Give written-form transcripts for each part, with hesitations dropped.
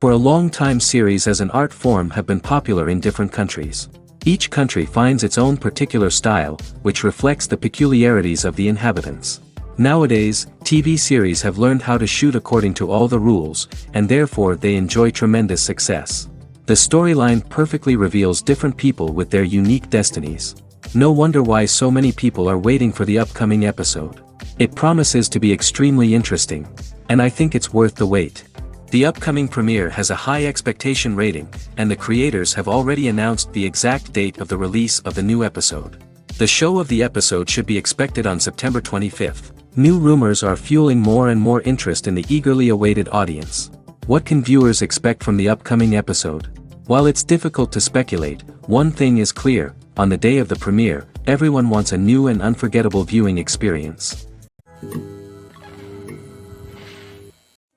For a long time series as an art form have been popular in different countries. Each country finds its own particular style, which reflects the peculiarities of the inhabitants. Nowadays, TV series have learned how to shoot according to all the rules, and therefore they enjoy tremendous success. The storyline perfectly reveals different people with their unique destinies. No wonder why so many people are waiting for the upcoming episode. It promises to be extremely interesting, and I think it's worth the wait. The upcoming premiere has a high expectation rating, and the creators have already announced the exact date of the release of the new episode. The show of the episode should be expected on September 25th. New rumors are fueling more and more interest in the eagerly awaited audience. What can viewers expect from the upcoming episode? While it's difficult to speculate, one thing is clear: on the day of the premiere, everyone wants a new and unforgettable viewing experience.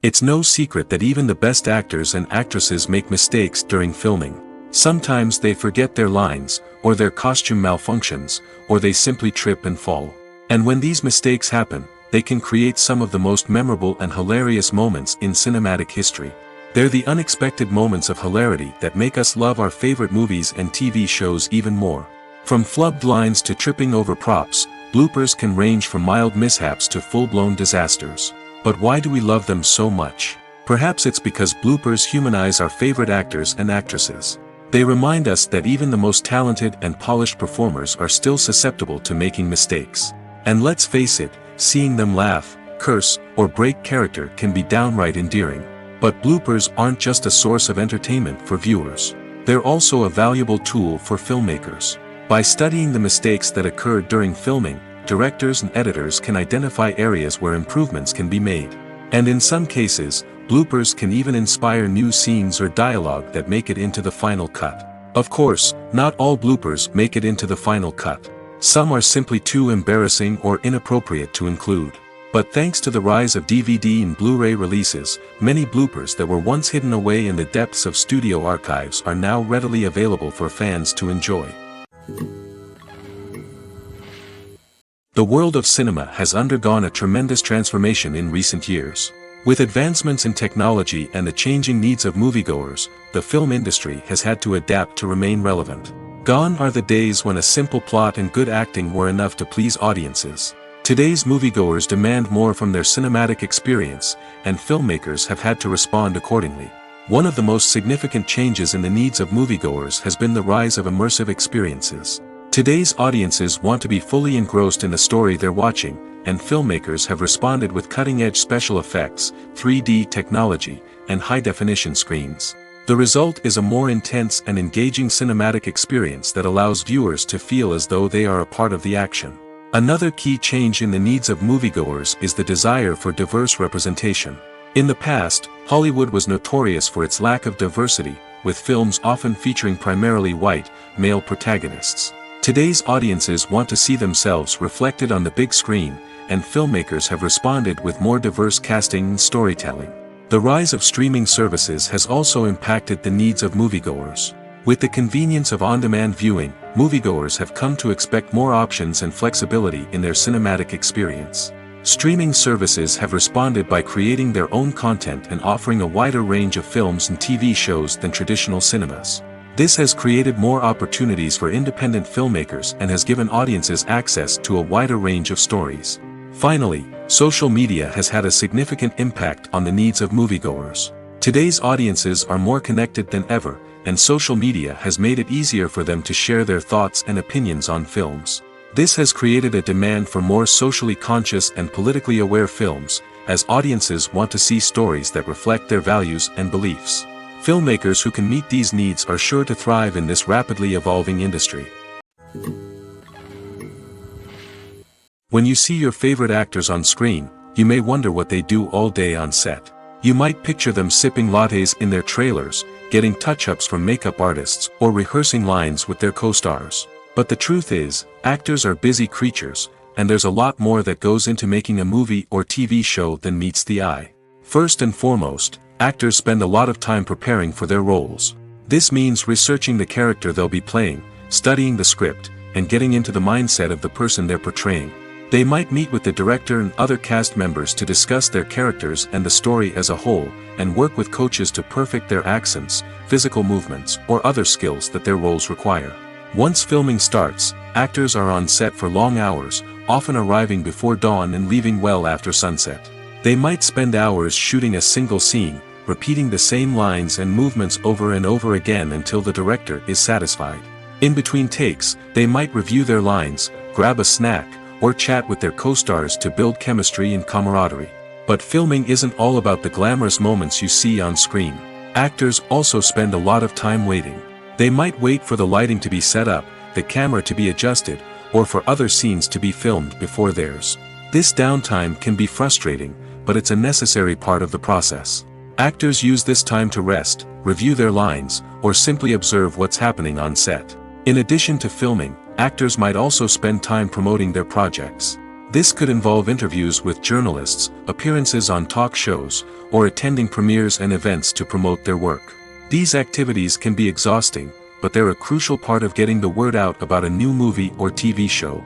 It's no secret that even the best actors and actresses make mistakes during filming. Sometimes they forget their lines, or their costume malfunctions, or they simply trip and fall. And when these mistakes happen, they can create some of the most memorable and hilarious moments in cinematic history. They're the unexpected moments of hilarity that make us love our favorite movies and TV shows even more. From flubbed lines to tripping over props, bloopers can range from mild mishaps to full-blown disasters. But why do we love them so much? Perhaps it's because bloopers humanize our favorite actors and actresses. They remind us that even the most talented and polished performers are still susceptible to making mistakes. And let's face it, seeing them laugh, curse, or break character can be downright endearing. But bloopers aren't just a source of entertainment for viewers. They're also a valuable tool for filmmakers. By studying the mistakes that occurred during filming, directors and editors can identify areas where improvements can be made. And in some cases, bloopers can even inspire new scenes or dialogue that make it into the final cut. Of course, not all bloopers make it into the final cut. Some are simply too embarrassing or inappropriate to include. But thanks to the rise of DVD and Blu-ray releases, many bloopers that were once hidden away in the depths of studio archives are now readily available for fans to enjoy. The world of cinema has undergone a tremendous transformation in recent years. With advancements in technology and the changing needs of moviegoers, the film industry has had to adapt to remain relevant. Gone are the days when a simple plot and good acting were enough to please audiences. Today's moviegoers demand more from their cinematic experience, and filmmakers have had to respond accordingly. One of the most significant changes in the needs of moviegoers has been the rise of immersive experiences. Today's audiences want to be fully engrossed in the story they're watching, and filmmakers have responded with cutting-edge special effects, 3D technology, and high-definition screens. The result is a more intense and engaging cinematic experience that allows viewers to feel as though they are a part of the action. Another key change in the needs of moviegoers is the desire for diverse representation. In the past, Hollywood was notorious for its lack of diversity, with films often featuring primarily white, male protagonists. Today's audiences want to see themselves reflected on the big screen, and filmmakers have responded with more diverse casting and storytelling. The rise of streaming services has also impacted the needs of moviegoers. With the convenience of on-demand viewing, moviegoers have come to expect more options and flexibility in their cinematic experience. Streaming services have responded by creating their own content and offering a wider range of films and TV shows than traditional cinemas. This has created more opportunities for independent filmmakers and has given audiences access to a wider range of stories. Finally, social media has had a significant impact on the needs of moviegoers. Today's audiences are more connected than ever, and social media has made it easier for them to share their thoughts and opinions on films. This has created a demand for more socially conscious and politically aware films, as audiences want to see stories that reflect their values and beliefs. Filmmakers who can meet these needs are sure to thrive in this rapidly evolving industry. When you see your favorite actors on screen, you may wonder what they do all day on set. You might picture them sipping lattes in their trailers, getting touch-ups from makeup artists, or rehearsing lines with their co-stars. But the truth is, actors are busy creatures, and there's a lot more that goes into making a movie or TV show than meets the eye. First and foremost, actors spend a lot of time preparing for their roles. This means researching the character they'll be playing, studying the script, and getting into the mindset of the person they're portraying. They might meet with the director and other cast members to discuss their characters and the story as a whole, and work with coaches to perfect their accents, physical movements, or other skills that their roles require. Once filming starts, actors are on set for long hours, often arriving before dawn and leaving well after sunset. They might spend hours shooting a single scene, repeating the same lines and movements over and over again until the director is satisfied. In between takes, they might review their lines, grab a snack, or chat with their co-stars to build chemistry and camaraderie. But filming isn't all about the glamorous moments you see on screen. Actors also spend a lot of time waiting. They might wait for the lighting to be set up, the camera to be adjusted, or for other scenes to be filmed before theirs. This downtime can be frustrating, but it's a necessary part of the process. Actors use this time to rest, review their lines, or simply observe what's happening on set. In addition to filming, actors might also spend time promoting their projects. This could involve interviews with journalists, appearances on talk shows, or attending premieres and events to promote their work. These activities can be exhausting, but they're a crucial part of getting the word out about a new movie or TV show.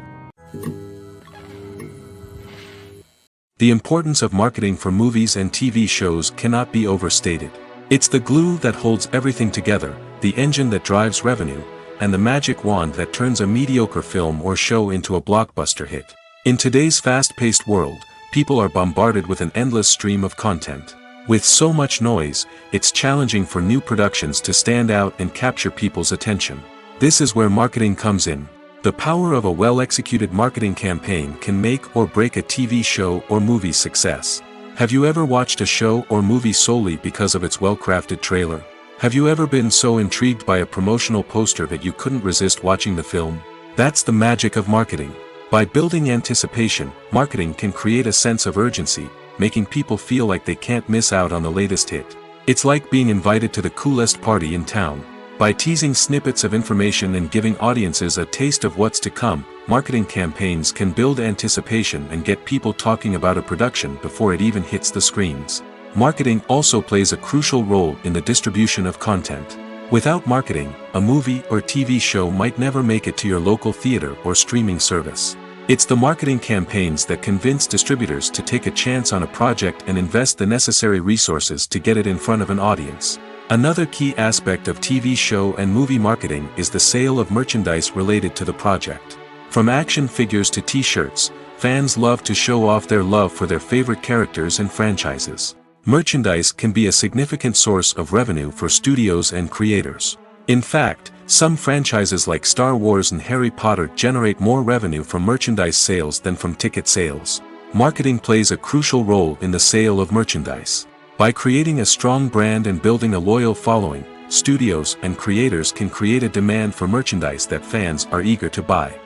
The importance of marketing for movies and TV shows cannot be overstated. It's the glue that holds everything together, the engine that drives revenue, and the magic wand that turns a mediocre film or show into a blockbuster hit. In today's fast-paced world, people are bombarded with an endless stream of content. With so much noise, it's challenging for new productions to stand out and capture people's attention. This is where marketing comes in. The power of a well-executed marketing campaign can make or break a TV show or movie's success. Have you ever watched a show or movie solely because of its well-crafted trailer? Have you ever been so intrigued by a promotional poster that you couldn't resist watching the film? That's the magic of marketing. By building anticipation, marketing can create a sense of urgency, making people feel like they can't miss out on the latest hit. It's like being invited to the coolest party in town. By teasing snippets of information and giving audiences a taste of what's to come, marketing campaigns can build anticipation and get people talking about a production before it even hits the screens. Marketing also plays a crucial role in the distribution of content. Without marketing, a movie or TV show might never make it to your local theater or streaming service. It's the marketing campaigns that convince distributors to take a chance on a project and invest the necessary resources to get it in front of an audience. Another key aspect of TV show and movie marketing is the sale of merchandise related to the project. From action figures to t-shirts, fans love to show off their love for their favorite characters and franchises. Merchandise can be a significant source of revenue for studios and creators. In fact, some franchises like Star Wars and Harry Potter generate more revenue from merchandise sales than from ticket sales. Marketing plays a crucial role in the sale of merchandise. By creating a strong brand and building a loyal following, studios and creators can create a demand for merchandise that fans are eager to buy.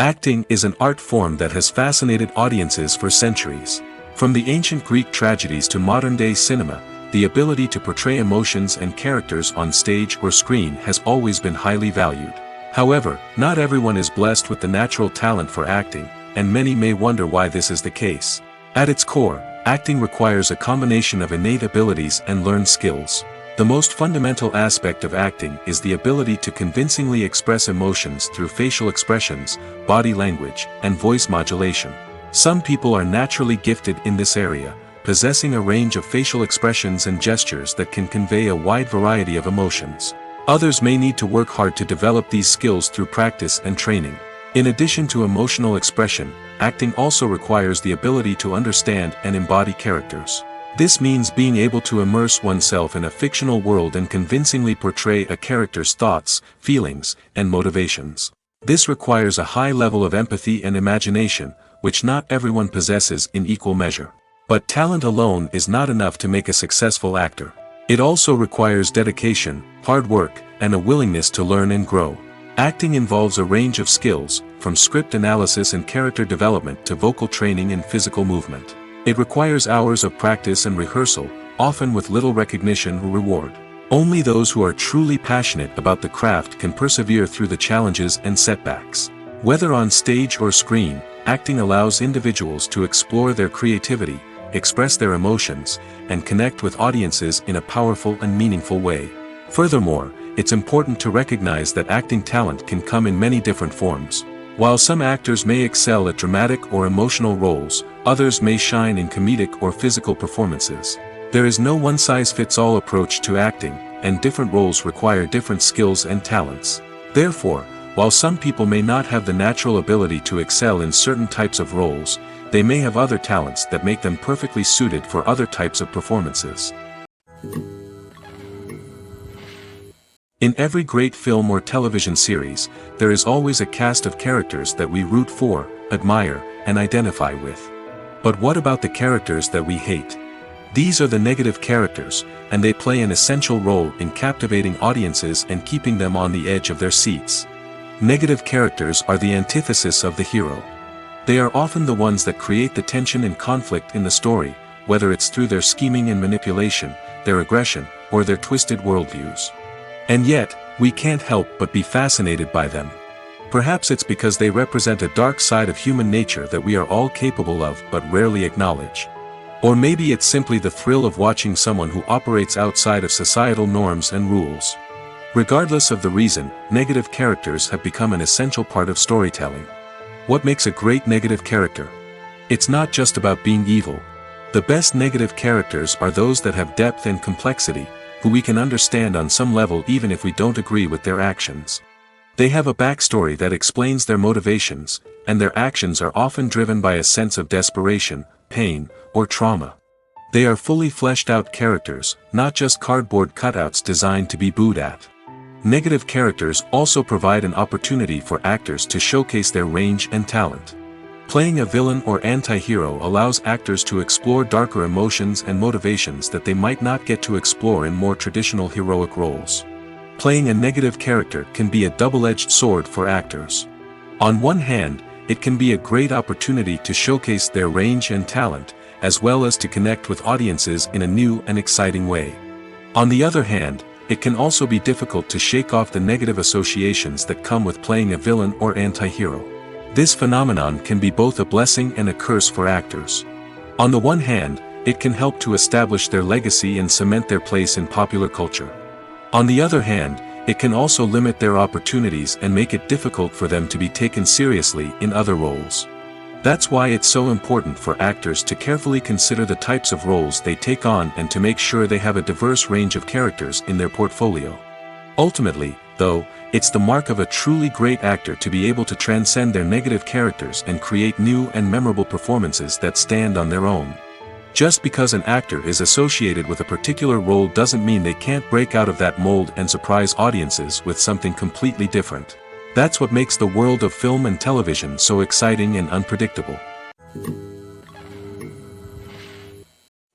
Acting is an art form that has fascinated audiences for centuries. From the ancient Greek tragedies to modern-day cinema, the ability to portray emotions and characters on stage or screen has always been highly valued. However, not everyone is blessed with the natural talent for acting, and many may wonder why this is the case. At its core, acting requires a combination of innate abilities and learned skills. The most fundamental aspect of acting is the ability to convincingly express emotions through facial expressions, body language, and voice modulation. Some people are naturally gifted in this area, possessing a range of facial expressions and gestures that can convey a wide variety of emotions. Others may need to work hard to develop these skills through practice and training. In addition to emotional expression, acting also requires the ability to understand and embody characters. This means being able to immerse oneself in a fictional world and convincingly portray a character's thoughts, feelings, and motivations. This requires a high level of empathy and imagination, which not everyone possesses in equal measure. But talent alone is not enough to make a successful actor. It also requires dedication, hard work, and a willingness to learn and grow. Acting involves a range of skills, from script analysis and character development to vocal training and physical movement. It requires hours of practice and rehearsal, often with little recognition or reward. Only those who are truly passionate about the craft can persevere through the challenges and setbacks. Whether on stage or screen, acting allows individuals to explore their creativity, express their emotions, and connect with audiences in a powerful and meaningful way. Furthermore, it's important to recognize that acting talent can come in many different forms. While some actors may excel at dramatic or emotional roles, others may shine in comedic or physical performances. There is no one-size-fits-all approach to acting, and different roles require different skills and talents. Therefore, while some people may not have the natural ability to excel in certain types of roles, they may have other talents that make them perfectly suited for other types of performances. In every great film or television series, there is always a cast of characters that we root for, admire, and identify with. But what about the characters that we hate? These are the negative characters, and they play an essential role in captivating audiences and keeping them on the edge of their seats. Negative characters are the antithesis of the hero. They are often the ones that create the tension and conflict in the story, whether it's through their scheming and manipulation, their aggression, or their twisted worldviews. And yet, we can't help but be fascinated by them. Perhaps it's because they represent a dark side of human nature that we are all capable of but rarely acknowledge. Or maybe it's simply the thrill of watching someone who operates outside of societal norms and rules. Regardless of the reason, negative characters have become an essential part of storytelling. What makes a great negative character? It's not just about being evil. The best negative characters are those that have depth and complexity, who we can understand on some level even if we don't agree with their actions. They have a backstory that explains their motivations, and their actions are often driven by a sense of desperation, pain, or trauma. They are fully fleshed out characters, not just cardboard cutouts designed to be booed at. Negative characters also provide an opportunity for actors to showcase their range and talent. Playing a villain or anti-hero allows actors to explore darker emotions and motivations that they might not get to explore in more traditional heroic roles. Playing a negative character can be a double-edged sword for actors. On one hand, it can be a great opportunity to showcase their range and talent, as well as to connect with audiences in a new and exciting way. On the other hand, it can also be difficult to shake off the negative associations that come with playing a villain or anti-hero. This phenomenon can be both a blessing and a curse for actors. On the one hand, it can help to establish their legacy and cement their place in popular culture. On the other hand, it can also limit their opportunities and make it difficult for them to be taken seriously in other roles. That's why it's so important for actors to carefully consider the types of roles they take on and to make sure they have a diverse range of characters in their portfolio. Ultimately, though, it's the mark of a truly great actor to be able to transcend their negative characters and create new and memorable performances that stand on their own. Just because an actor is associated with a particular role doesn't mean they can't break out of that mold and surprise audiences with something completely different. That's what makes the world of film and television so exciting and unpredictable.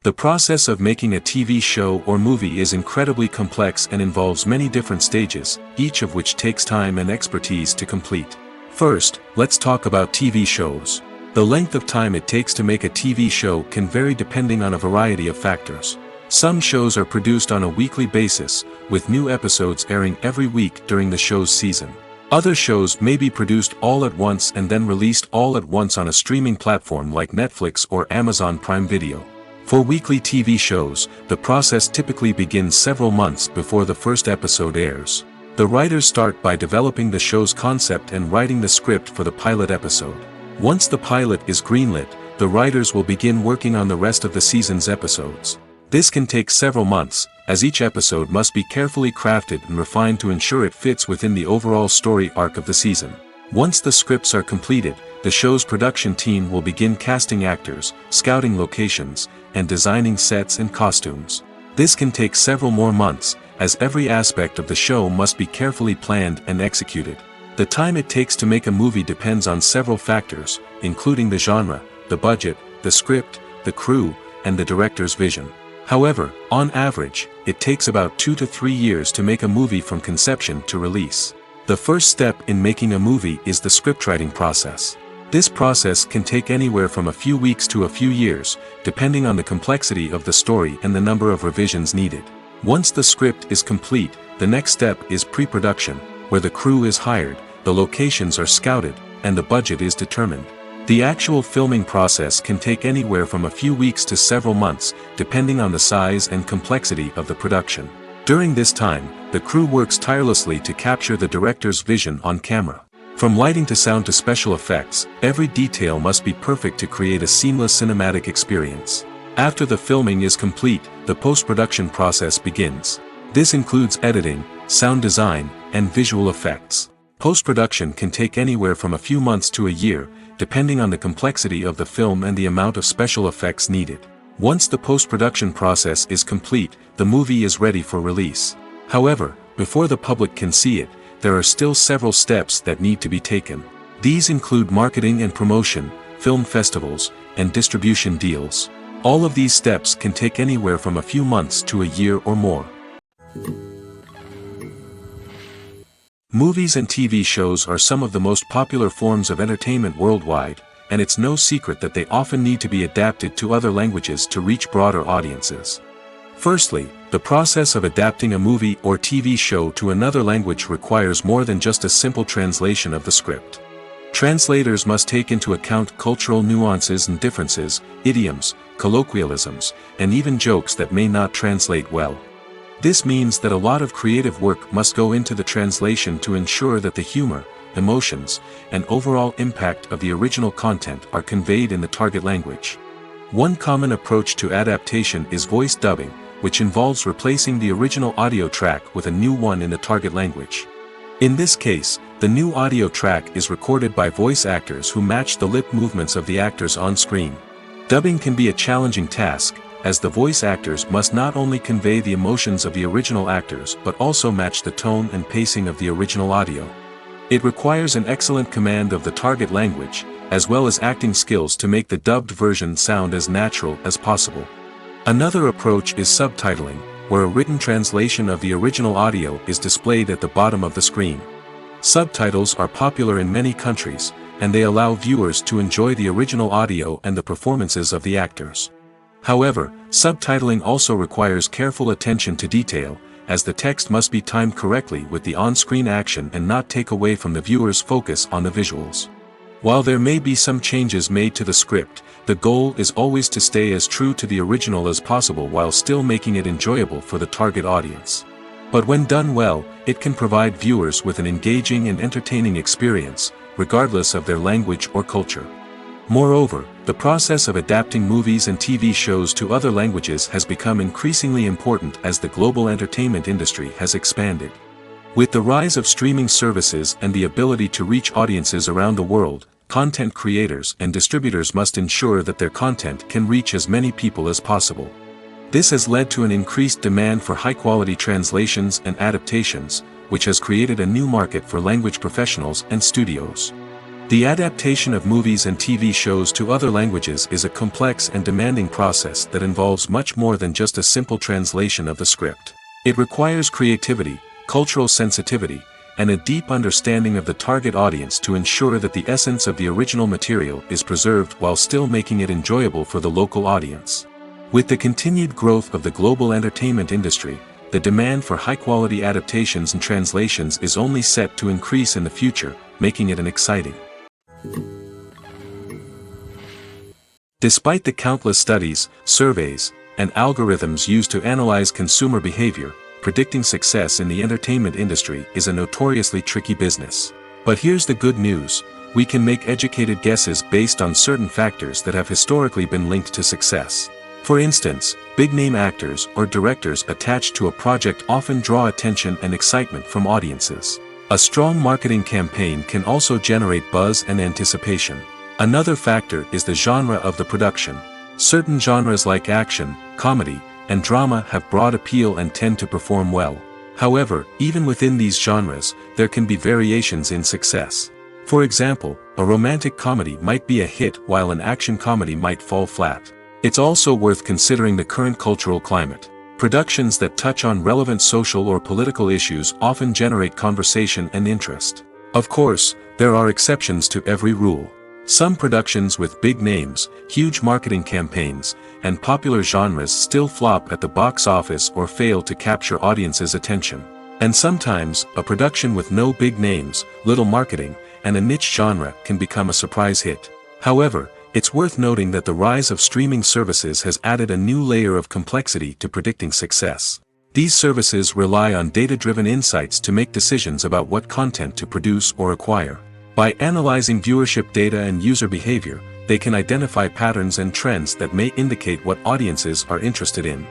The process of making a TV show or movie is incredibly complex and involves many different stages, each of which takes time and expertise to complete. First, let's talk about TV shows. The length of time it takes to make a TV show can vary depending on a variety of factors. Some shows are produced on a weekly basis, with new episodes airing every week during the show's season. Other shows may be produced all at once and then released all at once on a streaming platform like Netflix or Amazon Prime Video. For weekly TV shows, the process typically begins several months before the first episode airs. The writers start by developing the show's concept and writing the script for the pilot episode. Once the pilot is greenlit, the writers will begin working on the rest of the season's episodes. This can take several months, as each episode must be carefully crafted and refined to ensure it fits within the overall story arc of the season. Once the scripts are completed, the show's production team will begin casting actors, scouting locations, and designing sets and costumes. This can take several more months, as every aspect of the show must be carefully planned and executed. The time it takes to make a movie depends on several factors, including the genre, the budget, the script, the crew, and the director's vision. However, on average, it takes about 2 to 3 years to make a movie from conception to release. The first step in making a movie is the scriptwriting process. This process can take anywhere from a few weeks to a few years, depending on the complexity of the story and the number of revisions needed. Once the script is complete, the next step is pre-production, where the crew is hired, the locations are scouted, and the budget is determined. The actual filming process can take anywhere from a few weeks to several months, depending on the size and complexity of the production. During this time, the crew works tirelessly to capture the director's vision on camera. From lighting to sound to special effects, every detail must be perfect to create a seamless cinematic experience. After the filming is complete, the post-production process begins. This includes editing, sound design, and visual effects. Post-production can take anywhere from a few months to a year, depending on the complexity of the film and the amount of special effects needed. Once the post-production process is complete, the movie is ready for release. However, before the public can see it, there are still several steps that need to be taken. These include marketing and promotion, film festivals, and distribution deals. All of these steps can take anywhere from a few months to a year or more. Movies and TV shows are some of the most popular forms of entertainment worldwide, and it's no secret that they often need to be adapted to other languages to reach broader audiences. Firstly, the process of adapting a movie or TV show to another language requires more than just a simple translation of the script. Translators must take into account cultural nuances and differences, idioms, colloquialisms, and even jokes that may not translate well. This means that a lot of creative work must go into the translation to ensure that the humor, emotions, and overall impact of the original content are conveyed in the target language. One common approach to adaptation is voice dubbing, which involves replacing the original audio track with a new one in the target language. In this case, the new audio track is recorded by voice actors who match the lip movements of the actors on screen. Dubbing can be a challenging task, as the voice actors must not only convey the emotions of the original actors but also match the tone and pacing of the original audio. It requires an excellent command of the target language, as well as acting skills to make the dubbed version sound as natural as possible. Another approach is subtitling, where a written translation of the original audio is displayed at the bottom of the screen. Subtitles are popular in many countries, and they allow viewers to enjoy the original audio and the performances of the actors. However, subtitling also requires careful attention to detail, as the text must be timed correctly with the on-screen action and not take away from the viewer's focus on the visuals. While there may be some changes made to the script, the goal is always to stay as true to the original as possible while still making it enjoyable for the target audience. But when done well, it can provide viewers with an engaging and entertaining experience, regardless of their language or culture. Moreover, the process of adapting movies and TV shows to other languages has become increasingly important as the global entertainment industry has expanded. With the rise of streaming services and the ability to reach audiences around the world, content creators and distributors must ensure that their content can reach as many people as possible. This has led to an increased demand for high-quality translations and adaptations, which has created a new market for language professionals and studios. The adaptation of movies and TV shows to other languages is a complex and demanding process that involves much more than just a simple translation of the script. It requires creativity, cultural sensitivity, and a deep understanding of the target audience to ensure that the essence of the original material is preserved while still making it enjoyable for the local audience. With the continued growth of the global entertainment industry, the demand for high-quality adaptations and translations is only set to increase in the future, making it an exciting. Despite the countless studies, surveys, and algorithms used to analyze consumer behavior, predicting success in the entertainment industry is a notoriously tricky business. But here's the good news: we can make educated guesses based on certain factors that have historically been linked to success. For instance, big-name actors or directors attached to a project often draw attention and excitement from audiences. A strong marketing campaign can also generate buzz and anticipation. Another factor is the genre of the production. Certain genres like action, comedy, and drama have broad appeal and tend to perform well. However, even within these genres, there can be variations in success. For example, a romantic comedy might be a hit while an action comedy might fall flat. It's also worth considering the current cultural climate. Productions that touch on relevant social or political issues often generate conversation and interest. Of course, there are exceptions to every rule. Some productions with big names, huge marketing campaigns, and popular genres still flop at the box office or fail to capture audiences' attention. And sometimes, a production with no big names, little marketing, and a niche genre can become a surprise hit. However, it's worth noting that the rise of streaming services has added a new layer of complexity to predicting success. These services rely on data-driven insights to make decisions about what content to produce or acquire. By analyzing viewership data and user behavior, they can identify patterns and trends that may indicate what audiences are interested in.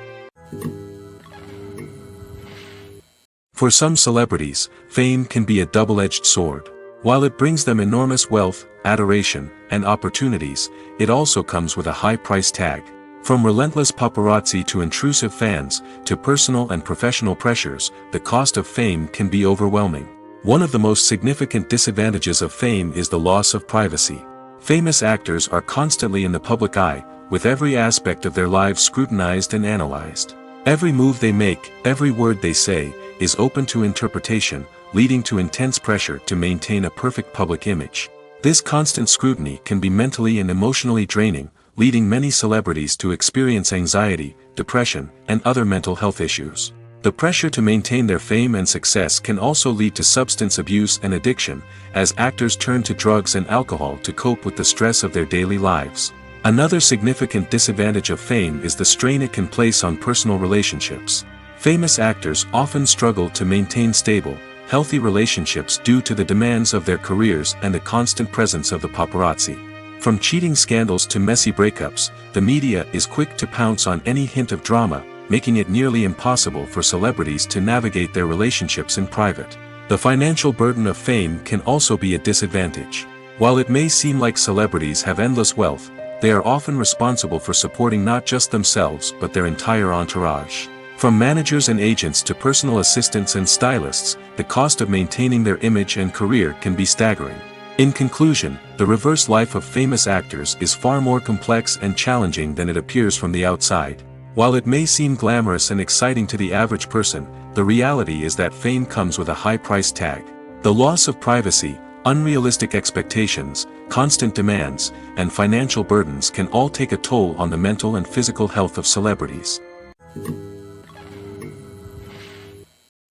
For some celebrities, fame can be a double-edged sword. While it brings them enormous wealth, adoration, and opportunities, it also comes with a high price tag. From relentless paparazzi to intrusive fans, to personal and professional pressures, the cost of fame can be overwhelming. One of the most significant disadvantages of fame is the loss of privacy. Famous actors are constantly in the public eye, with every aspect of their lives scrutinized and analyzed. Every move they make, every word they say, is open to interpretation, leading to intense pressure to maintain a perfect public image. This constant scrutiny can be mentally and emotionally draining, leading many celebrities to experience anxiety, depression, and other mental health issues. The pressure to maintain their fame and success can also lead to substance abuse and addiction, as actors turn to drugs and alcohol to cope with the stress of their daily lives. Another significant disadvantage of fame is the strain it can place on personal relationships. Famous actors often struggle to maintain stable, healthy relationships due to the demands of their careers and the constant presence of the paparazzi. From cheating scandals to messy breakups, the media is quick to pounce on any hint of drama, making it nearly impossible for celebrities to navigate their relationships in private. The financial burden of fame can also be a disadvantage. While it may seem like celebrities have endless wealth, they are often responsible for supporting not just themselves but their entire entourage. From managers and agents to personal assistants and stylists, the cost of maintaining their image and career can be staggering. In conclusion, the reverse life of famous actors is far more complex and challenging than it appears from the outside. While it may seem glamorous and exciting to the average person, the reality is that fame comes with a high price tag. The loss of privacy, unrealistic expectations, constant demands, and financial burdens can all take a toll on the mental and physical health of celebrities.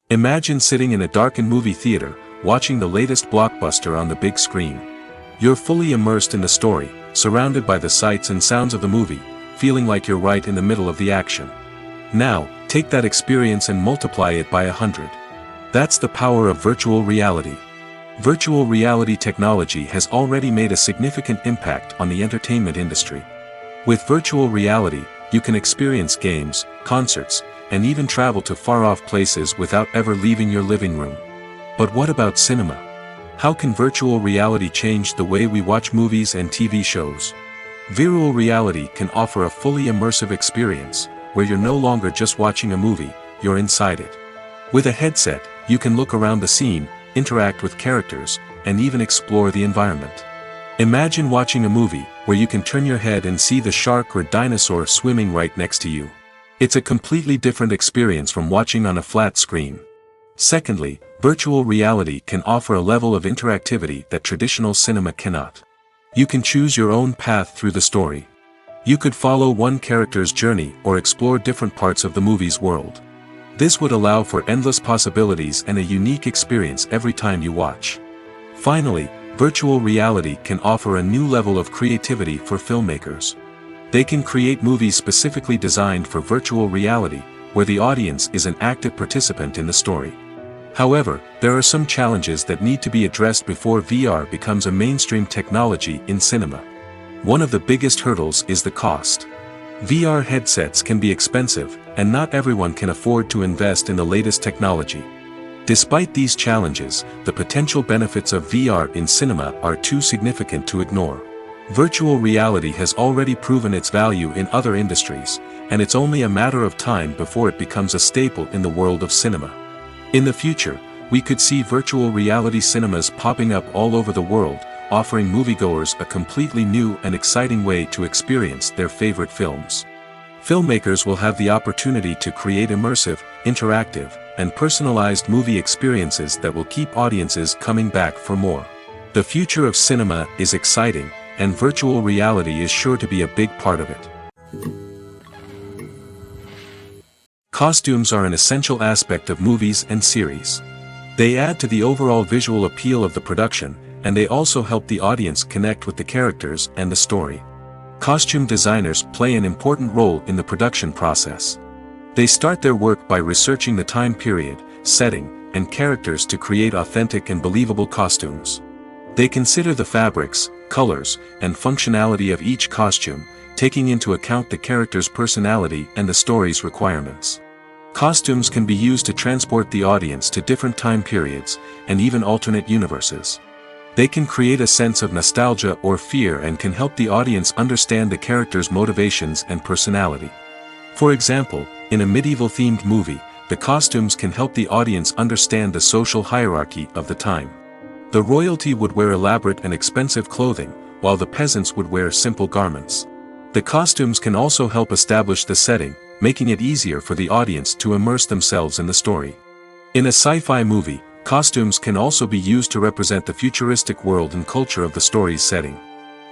Imagine sitting in a darkened movie theater, watching the latest blockbuster on the big screen. You're fully immersed in the story, surrounded by the sights and sounds of the movie, feeling like you're right in the middle of the action. Now, take that experience and multiply it by 100. That's the power of virtual reality. Virtual reality technology has already made a significant impact on the entertainment industry. With virtual reality, you can experience games, concerts, and even travel to far-off places without ever leaving your living room. But what about cinema? How can virtual reality change the way we watch movies and TV shows? Virtual reality can offer a fully immersive experience, where you're no longer just watching a movie, you're inside it. With a headset, you can look around the scene, interact with characters, and even explore the environment. Imagine watching a movie, where you can turn your head and see the shark or dinosaur swimming right next to you. It's a completely different experience from watching on a flat screen. Secondly, virtual reality can offer a level of interactivity that traditional cinema cannot. You can choose your own path through the story. You could follow one character's journey or explore different parts of the movie's world. This would allow for endless possibilities and a unique experience every time you watch. Finally, virtual reality can offer a new level of creativity for filmmakers. They can create movies specifically designed for virtual reality, where the audience is an active participant in the story. However, there are some challenges that need to be addressed before VR becomes a mainstream technology in cinema. One of the biggest hurdles is the cost. VR headsets can be expensive, and not everyone can afford to invest in the latest technology. Despite these challenges, the potential benefits of VR in cinema are too significant to ignore. Virtual reality has already proven its value in other industries, and it's only a matter of time before it becomes a staple in the world of cinema. In the future, we could see virtual reality cinemas popping up all over the world, offering moviegoers a completely new and exciting way to experience their favorite films. Filmmakers will have the opportunity to create immersive, interactive, and personalized movie experiences that will keep audiences coming back for more. The future of cinema is exciting, and virtual reality is sure to be a big part of it. Costumes are an essential aspect of movies and series. They add to the overall visual appeal of the production, and they also help the audience connect with the characters and the story. Costume designers play an important role in the production process. They start their work by researching the time period, setting, and characters to create authentic and believable costumes. They consider the fabrics, colors, and functionality of each costume, taking into account the character's personality and the story's requirements. Costumes can be used to transport the audience to different time periods, and even alternate universes. They can create a sense of nostalgia or fear and can help the audience understand the character's motivations and personality. For example, in a medieval-themed movie, the costumes can help the audience understand the social hierarchy of the time. The royalty would wear elaborate and expensive clothing, while the peasants would wear simple garments. The costumes can also help establish the setting, making it easier for the audience to immerse themselves in the story. In a sci-fi movie, costumes can also be used to represent the futuristic world and culture of the story's setting.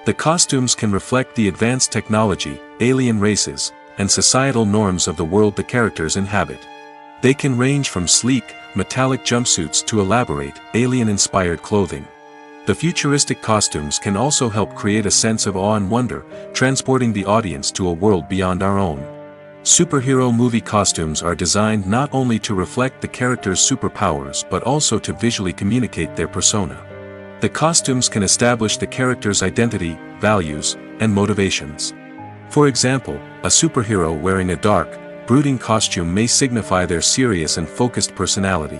The costumes can reflect the advanced technology, alien races, and societal norms of the world the characters inhabit. They can range from sleek, metallic jumpsuits to elaborate, alien-inspired clothing. The futuristic costumes can also help create a sense of awe and wonder, transporting the audience to a world beyond our own. Superhero movie costumes are designed not only to reflect the character's superpowers but also to visually communicate their persona. The costumes can establish the character's identity, values, and motivations. For example, a superhero wearing a dark, brooding costume may signify their serious and focused personality.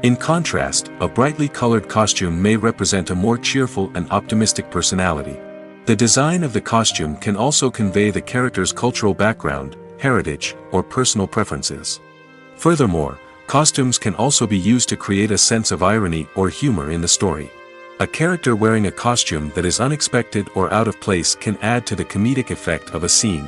In contrast, a brightly colored costume may represent a more cheerful and optimistic personality. The design of the costume can also convey the character's cultural background, heritage, or personal preferences. Furthermore, costumes can also be used to create a sense of irony or humor in the story. A character wearing a costume that is unexpected or out of place can add to the comedic effect of a scene.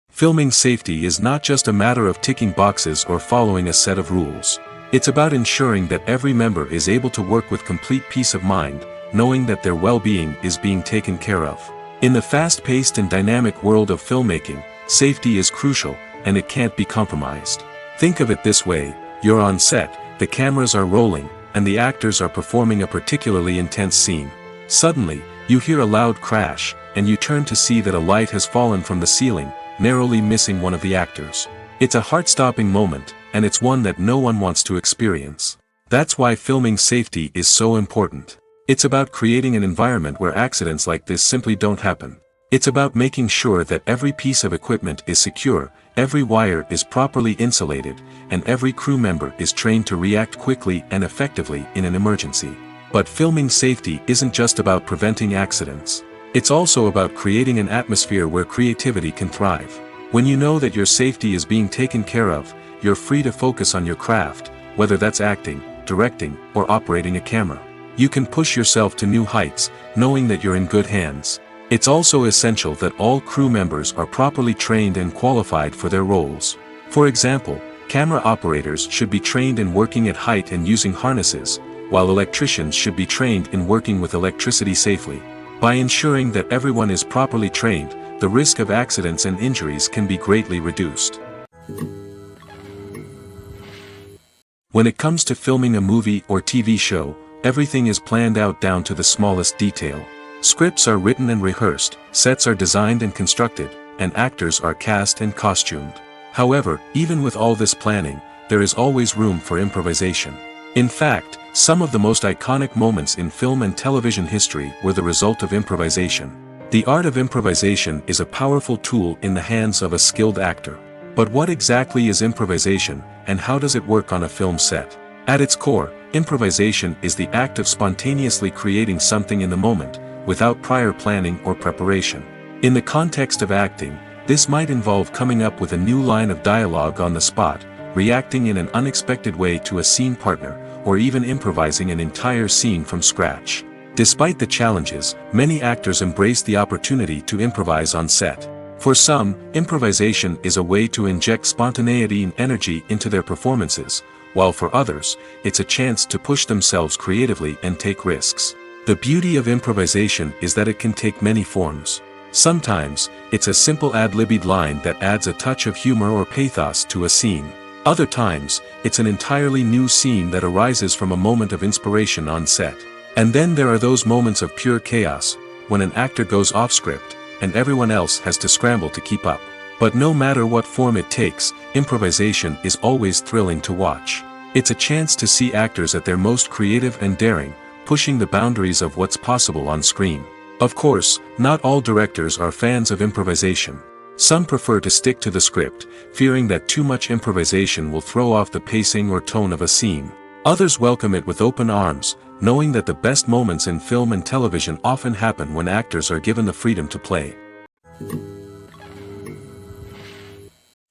Filming safety is not just a matter of ticking boxes or following a set of rules. It's about ensuring that every member is able to work with complete peace of mind, knowing that their well-being is being taken care of. In the fast-paced and dynamic world of filmmaking, safety is crucial, and it can't be compromised. Think of it this way: you're on set, the cameras are rolling, and the actors are performing a particularly intense scene. Suddenly, you hear a loud crash, and you turn to see that a light has fallen from the ceiling, narrowly missing one of the actors. It's a heart-stopping moment, and it's one that no one wants to experience. That's why filming safety is so important. It's about creating an environment where accidents like this simply don't happen. It's about making sure that every piece of equipment is secure, every wire is properly insulated, and every crew member is trained to react quickly and effectively in an emergency. But filming safety isn't just about preventing accidents. It's also about creating an atmosphere where creativity can thrive. When you know that your safety is being taken care of, you're free to focus on your craft, whether that's acting, directing, or operating a camera. You can push yourself to new heights, knowing that you're in good hands. It's also essential that all crew members are properly trained and qualified for their roles. For example, camera operators should be trained in working at height and using harnesses, while electricians should be trained in working with electricity safely. By ensuring that everyone is properly trained, the risk of accidents and injuries can be greatly reduced. When it comes to filming a movie or TV show, everything is planned out down to the smallest detail. Scripts are written and rehearsed, sets are designed and constructed, and actors are cast and costumed. However, even with all this planning, there is always room for improvisation. In fact, some of the most iconic moments in film and television history were the result of improvisation. The art of improvisation is a powerful tool in the hands of a skilled actor. But what exactly is improvisation, and how does it work on a film set? At its core, improvisation is the act of spontaneously creating something in the moment, without prior planning or preparation. In the context of acting, this might involve coming up with a new line of dialogue on the spot, reacting in an unexpected way to a scene partner, or even improvising an entire scene from scratch. Despite the challenges, many actors embrace the opportunity to improvise on set. For some, improvisation is a way to inject spontaneity and energy into their performances, while for others, it's a chance to push themselves creatively and take risks. The beauty of improvisation is that it can take many forms. Sometimes, it's a simple ad-libbed line that adds a touch of humor or pathos to a scene. Other times, it's an entirely new scene that arises from a moment of inspiration on set. And then there are those moments of pure chaos, when an actor goes off script, and everyone else has to scramble to keep up. But no matter what form it takes, improvisation is always thrilling to watch. It's a chance to see actors at their most creative and daring, pushing the boundaries of what's possible on screen. Of course, not all directors are fans of improvisation. Some prefer to stick to the script, fearing that too much improvisation will throw off the pacing or tone of a scene. Others welcome it with open arms, knowing that the best moments in film and television often happen when actors are given the freedom to play.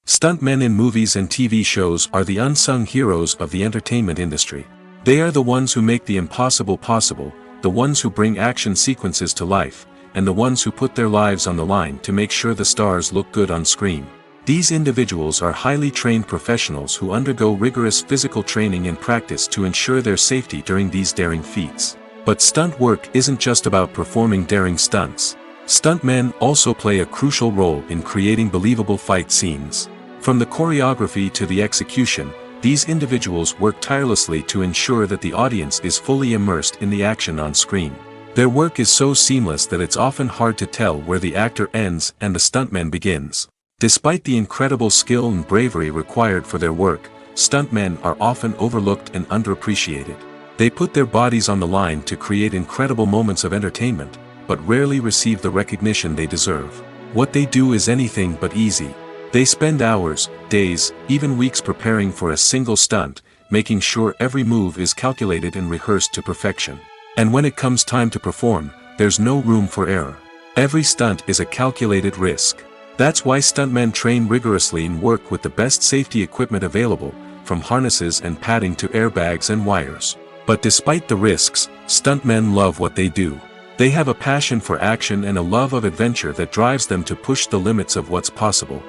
Stuntmen in movies and TV shows are the unsung heroes of the entertainment industry. They are the ones who make the impossible possible, the ones who bring action sequences to life, and the ones who put their lives on the line to make sure the stars look good on screen. These individuals are highly trained professionals who undergo rigorous physical training and practice to ensure their safety during these daring feats. But stunt work isn't just about performing daring stunts. Stuntmen also play a crucial role in creating believable fight scenes. From the choreography to the execution, these individuals work tirelessly to ensure that the audience is fully immersed in the action on screen. Their work is so seamless that it's often hard to tell where the actor ends and the stuntman begins. Despite the incredible skill and bravery required for their work, stuntmen are often overlooked and underappreciated. They put their bodies on the line to create incredible moments of entertainment, but rarely receive the recognition they deserve. What they do is anything but easy. They spend hours, days, even weeks preparing for a single stunt, making sure every move is calculated and rehearsed to perfection. And when it comes time to perform, there's no room for error. Every stunt is a calculated risk. That's why stuntmen train rigorously and work with the best safety equipment available, from harnesses and padding to airbags and wires. But despite the risks, stuntmen love what they do. They have a passion for action and a love of adventure that drives them to push the limits of what's possible.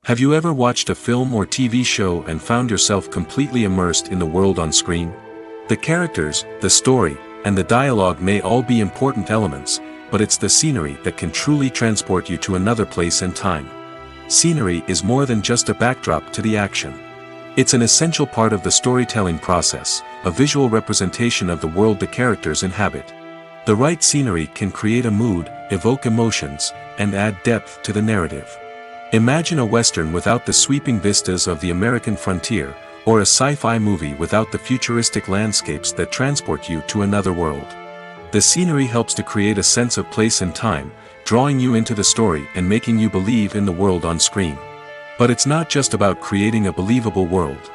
Have you ever watched a film or TV show and found yourself completely immersed in the world on screen? The characters, the story, and the dialogue may all be important elements, but it's the scenery that can truly transport you to another place and time. Scenery is more than just a backdrop to the action. It's an essential part of the storytelling process, a visual representation of the world the characters inhabit. The right scenery can create a mood, evoke emotions, and add depth to the narrative. Imagine a western without the sweeping vistas of the American frontier, or a sci-fi movie without the futuristic landscapes that transport you to another world. The scenery helps to create a sense of place and time, drawing you into the story and making you believe in the world on screen. But it's not just about creating a believable world.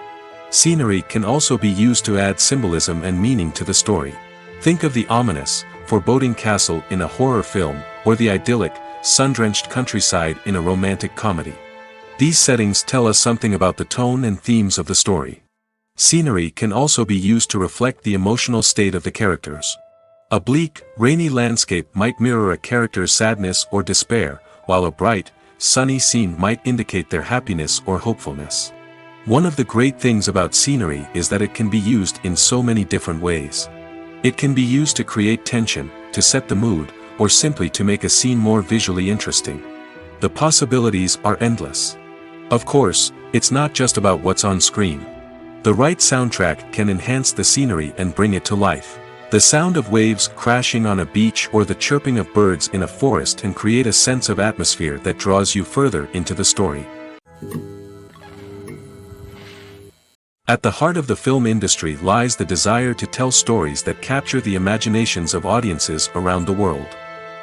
Scenery can also be used to add symbolism and meaning to the story. Think of the ominous, foreboding castle in a horror film, or the idyllic, sun-drenched countryside in a romantic comedy. These settings tell us something about the tone and themes of the story. Scenery can also be used to reflect the emotional state of the characters. A bleak, rainy landscape might mirror a character's sadness or despair, while a bright, sunny scene might indicate their happiness or hopefulness. One of the great things about scenery is that it can be used in so many different ways. It can be used to create tension, to set the mood, or simply to make a scene more visually interesting. The possibilities are endless. Of course, it's not just about what's on screen. The right soundtrack can enhance the scenery and bring it to life. The sound of waves crashing on a beach or the chirping of birds in a forest can create a sense of atmosphere that draws you further into the story. At the heart of the film industry lies the desire to tell stories that capture the imaginations of audiences around the world.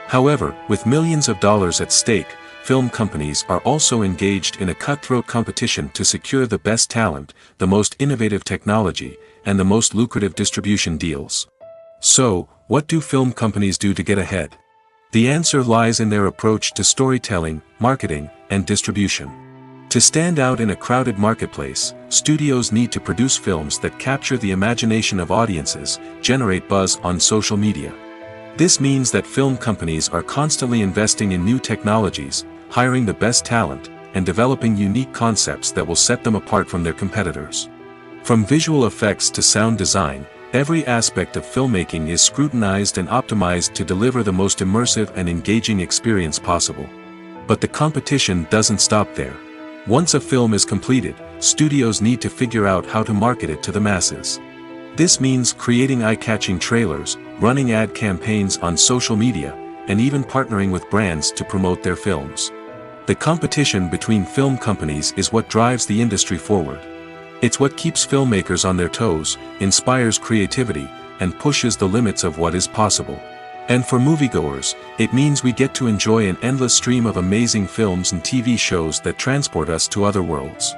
However, with millions of dollars at stake, film companies are also engaged in a cutthroat competition to secure the best talent, the most innovative technology, and the most lucrative distribution deals. So, what do film companies do to get ahead? The answer lies in their approach to storytelling, marketing, and distribution. To stand out in a crowded marketplace, studios need to produce films that capture the imagination of audiences, generate buzz on social media. This means that film companies are constantly investing in new technologies, hiring the best talent, and developing unique concepts that will set them apart from their competitors. From visual effects to sound design, every aspect of filmmaking is scrutinized and optimized to deliver the most immersive and engaging experience possible. But the competition doesn't stop there. Once a film is completed, studios need to figure out how to market it to the masses. This means creating eye-catching trailers, running ad campaigns on social media, and even partnering with brands to promote their films. The competition between film companies is what drives the industry forward. It's what keeps filmmakers on their toes, inspires creativity, and pushes the limits of what is possible. And for moviegoers, it means we get to enjoy an endless stream of amazing films and TV shows that transport us to other worlds.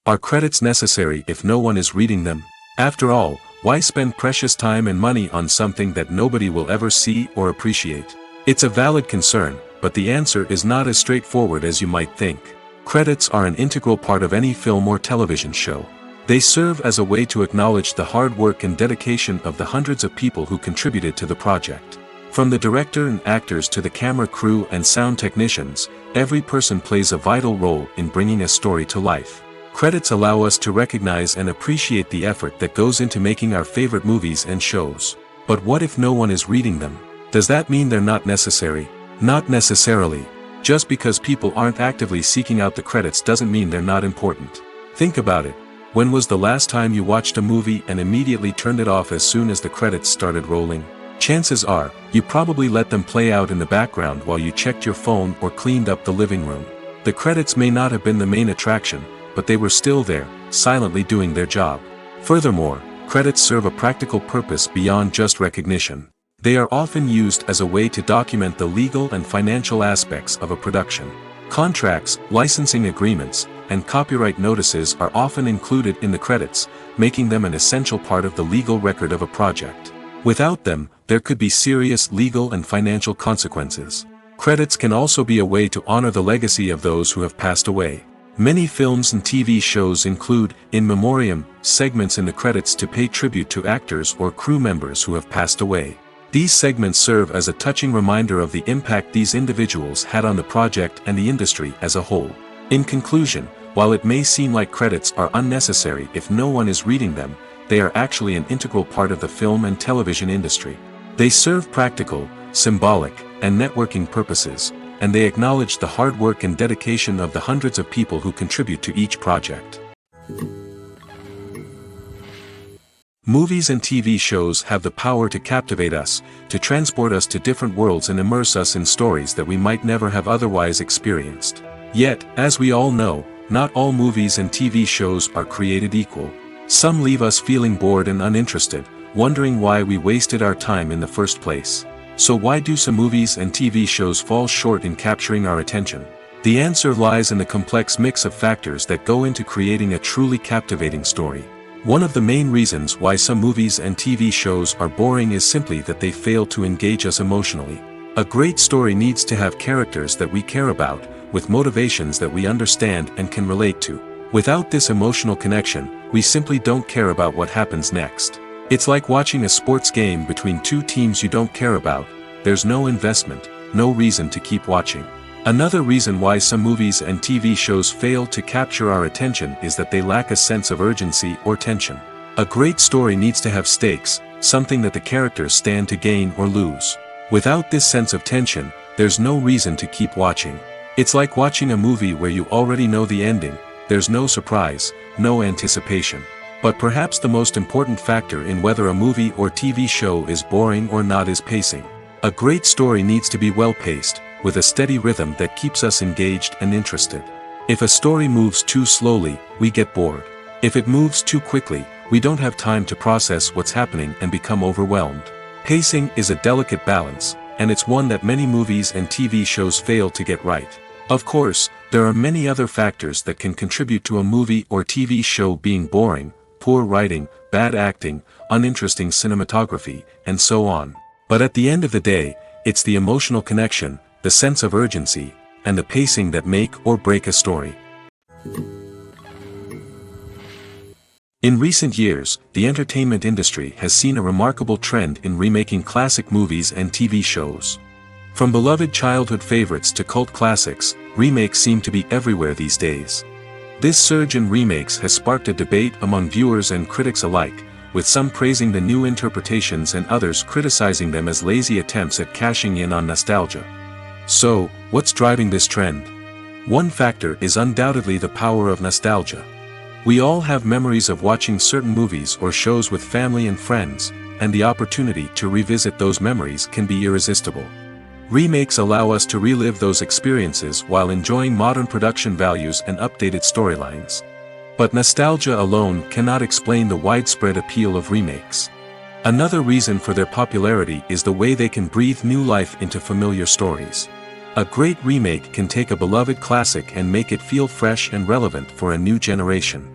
Are credits necessary if no one is reading them? After all, why spend precious time and money on something that nobody will ever see or appreciate? It's a valid concern, but the answer is not as straightforward as you might think. Credits are an integral part of any film or television show. They serve as a way to acknowledge the hard work and dedication of the hundreds of people who contributed to the project. From the director and actors to the camera crew and sound technicians, every person plays a vital role in bringing a story to life. Credits allow us to recognize and appreciate the effort that goes into making our favorite movies and shows. But what if no one is reading them? Does that mean they're not necessary? Not necessarily. Just because people aren't actively seeking out the credits doesn't mean they're not important. Think about it. When was the last time you watched a movie and immediately turned it off as soon as the credits started rolling? Chances are, you probably let them play out in the background while you checked your phone or cleaned up the living room. The credits may not have been the main attraction, but they were still there, silently doing their job. Furthermore, credits serve a practical purpose beyond just recognition. They are often used as a way to document the legal and financial aspects of a production. Contracts, licensing agreements, and copyright notices are often included in the credits, making them an essential part of the legal record of a project. Without them, there could be serious legal and financial consequences. Credits can also be a way to honor the legacy of those who have passed away. Many films and TV shows include, in memoriam, segments in the credits to pay tribute to actors or crew members who have passed away. These segments serve as a touching reminder of the impact these individuals had on the project and the industry as a whole. In conclusion, while it may seem like credits are unnecessary if no one is reading them, they are actually an integral part of the film and television industry. They serve practical, symbolic, and networking purposes, and they acknowledge the hard work and dedication of the hundreds of people who contribute to each project. Movies and TV shows have the power to captivate us, to transport us to different worlds and immerse us in stories that we might never have otherwise experienced. Yet, as we all know, not all movies and TV shows are created equal. Some leave us feeling bored and uninterested, wondering why we wasted our time in the first place. So why do some movies and TV shows fall short in capturing our attention? The answer lies in the complex mix of factors that go into creating a truly captivating story. One of the main reasons why some movies and TV shows are boring is simply that they fail to engage us emotionally. A great story needs to have characters that we care about, with motivations that we understand and can relate to. Without this emotional connection, we simply don't care about what happens next. It's like watching a sports game between two teams you don't care about. There's no investment, no reason to keep watching. Another reason why some movies and TV shows fail to capture our attention is that they lack a sense of urgency or tension. A great story needs to have stakes, something that the characters stand to gain or lose. Without this sense of tension, there's no reason to keep watching. It's like watching a movie where you already know the ending. There's no surprise, no anticipation. But perhaps the most important factor in whether a movie or TV show is boring or not is pacing. A great story needs to be well-paced, with a steady rhythm that keeps us engaged and interested. If a story moves too slowly, we get bored. If it moves too quickly, we don't have time to process what's happening and become overwhelmed. Pacing is a delicate balance, and it's one that many movies and TV shows fail to get right. Of course, there are many other factors that can contribute to a movie or TV show being boring: poor writing, bad acting, uninteresting cinematography, and so on. But at the end of the day, it's the emotional connection, the sense of urgency, and the pacing that make or break a story. In recent years, the entertainment industry has seen a remarkable trend in remaking classic movies and TV shows. From beloved childhood favorites to cult classics, remakes seem to be everywhere these days. This surge in remakes has sparked a debate among viewers and critics alike, with some praising the new interpretations and others criticizing them as lazy attempts at cashing in on nostalgia. So, what's driving this trend? One factor is undoubtedly the power of nostalgia. We all have memories of watching certain movies or shows with family and friends, and the opportunity to revisit those memories can be irresistible. Remakes allow us to relive those experiences while enjoying modern production values and updated storylines. But nostalgia alone cannot explain the widespread appeal of remakes. Another reason for their popularity is the way they can breathe new life into familiar stories. A great remake can take a beloved classic and make it feel fresh and relevant for a new generation.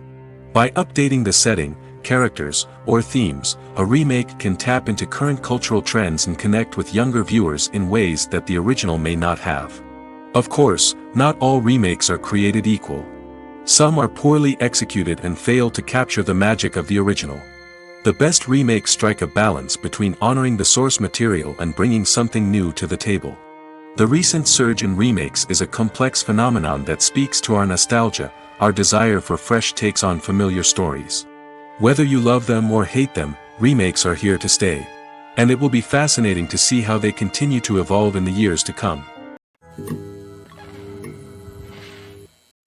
By updating the setting, characters, or themes, a remake can tap into current cultural trends and connect with younger viewers in ways that the original may not have. Of course, not all remakes are created equal. Some are poorly executed and fail to capture the magic of the original. The best remakes strike a balance between honoring the source material and bringing something new to the table. The recent surge in remakes is a complex phenomenon that speaks to our nostalgia, our desire for fresh takes on familiar stories. Whether you love them or hate them, remakes are here to stay. And it will be fascinating to see how they continue to evolve in the years to come.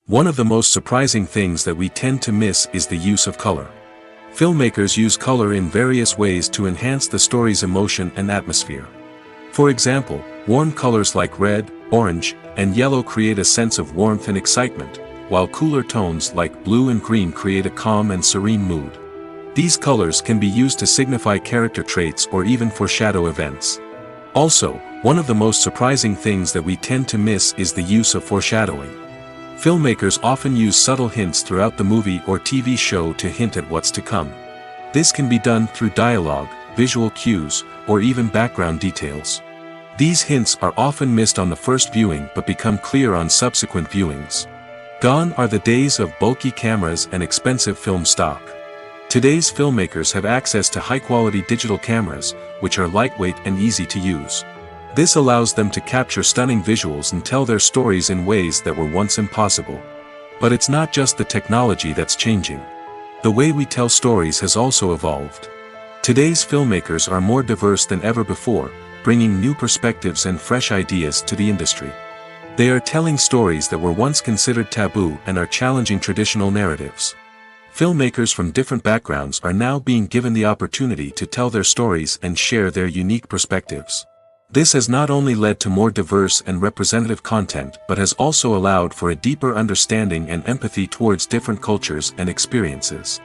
One of the most surprising things that we tend to miss is the use of color. Filmmakers use color in various ways to enhance the story's emotion and atmosphere. For example, warm colors like red, orange, and yellow create a sense of warmth and excitement, while cooler tones like blue and green create a calm and serene mood. These colors can be used to signify character traits or even foreshadow events. Also, one of the most surprising things that we tend to miss is the use of foreshadowing. Filmmakers often use subtle hints throughout the movie or TV show to hint at what's to come. This can be done through dialogue, visual cues, or even background details. These hints are often missed on the first viewing but become clear on subsequent viewings. Gone are the days of bulky cameras and expensive film stock. Today's filmmakers have access to high-quality digital cameras, which are lightweight and easy to use. This allows them to capture stunning visuals and tell their stories in ways that were once impossible. But it's not just the technology that's changing. The way we tell stories has also evolved. Today's filmmakers are more diverse than ever before, bringing new perspectives and fresh ideas to the industry. They are telling stories that were once considered taboo and are challenging traditional narratives. Filmmakers from different backgrounds are now being given the opportunity to tell their stories and share their unique perspectives. This has not only led to more diverse and representative content but has also allowed for a deeper understanding and empathy towards different cultures and experiences.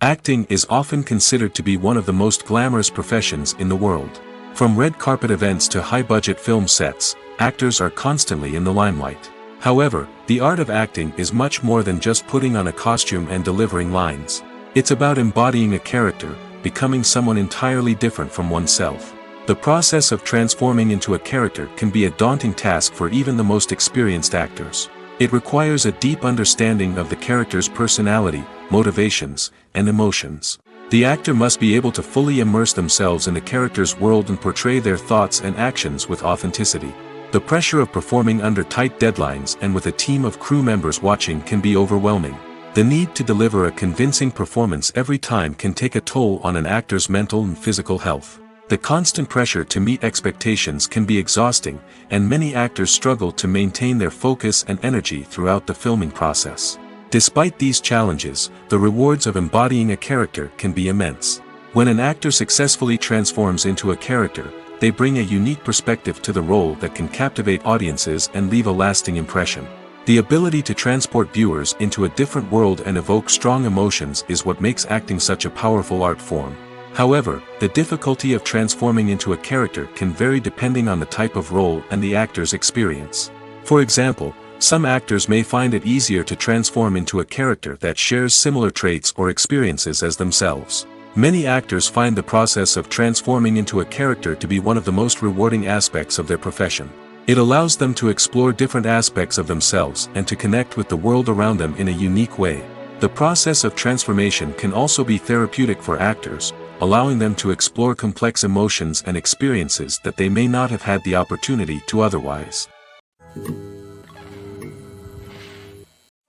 Acting is often considered to be one of the most glamorous professions in the world. From red carpet events to high-budget film sets, actors are constantly in the limelight. However, the art of acting is much more than just putting on a costume and delivering lines. It's about embodying a character, becoming someone entirely different from oneself. The process of transforming into a character can be a daunting task for even the most experienced actors. It requires a deep understanding of the character's personality, motivations, and emotions. The actor must be able to fully immerse themselves in the character's world and portray their thoughts and actions with authenticity. The pressure of performing under tight deadlines and with a team of crew members watching can be overwhelming. The need to deliver a convincing performance every time can take a toll on an actor's mental and physical health. The constant pressure to meet expectations can be exhausting, and many actors struggle to maintain their focus and energy throughout the filming process. Despite these challenges, the rewards of embodying a character can be immense. When an actor successfully transforms into a character, they bring a unique perspective to the role that can captivate audiences and leave a lasting impression. The ability to transport viewers into a different world and evoke strong emotions is what makes acting such a powerful art form. However, the difficulty of transforming into a character can vary depending on the type of role and the actor's experience. For example, some actors may find it easier to transform into a character that shares similar traits or experiences as themselves. Many actors find the process of transforming into a character to be one of the most rewarding aspects of their profession. It allows them to explore different aspects of themselves and to connect with the world around them in a unique way. The process of transformation can also be therapeutic for actors, allowing them to explore complex emotions and experiences that they may not have had the opportunity to otherwise.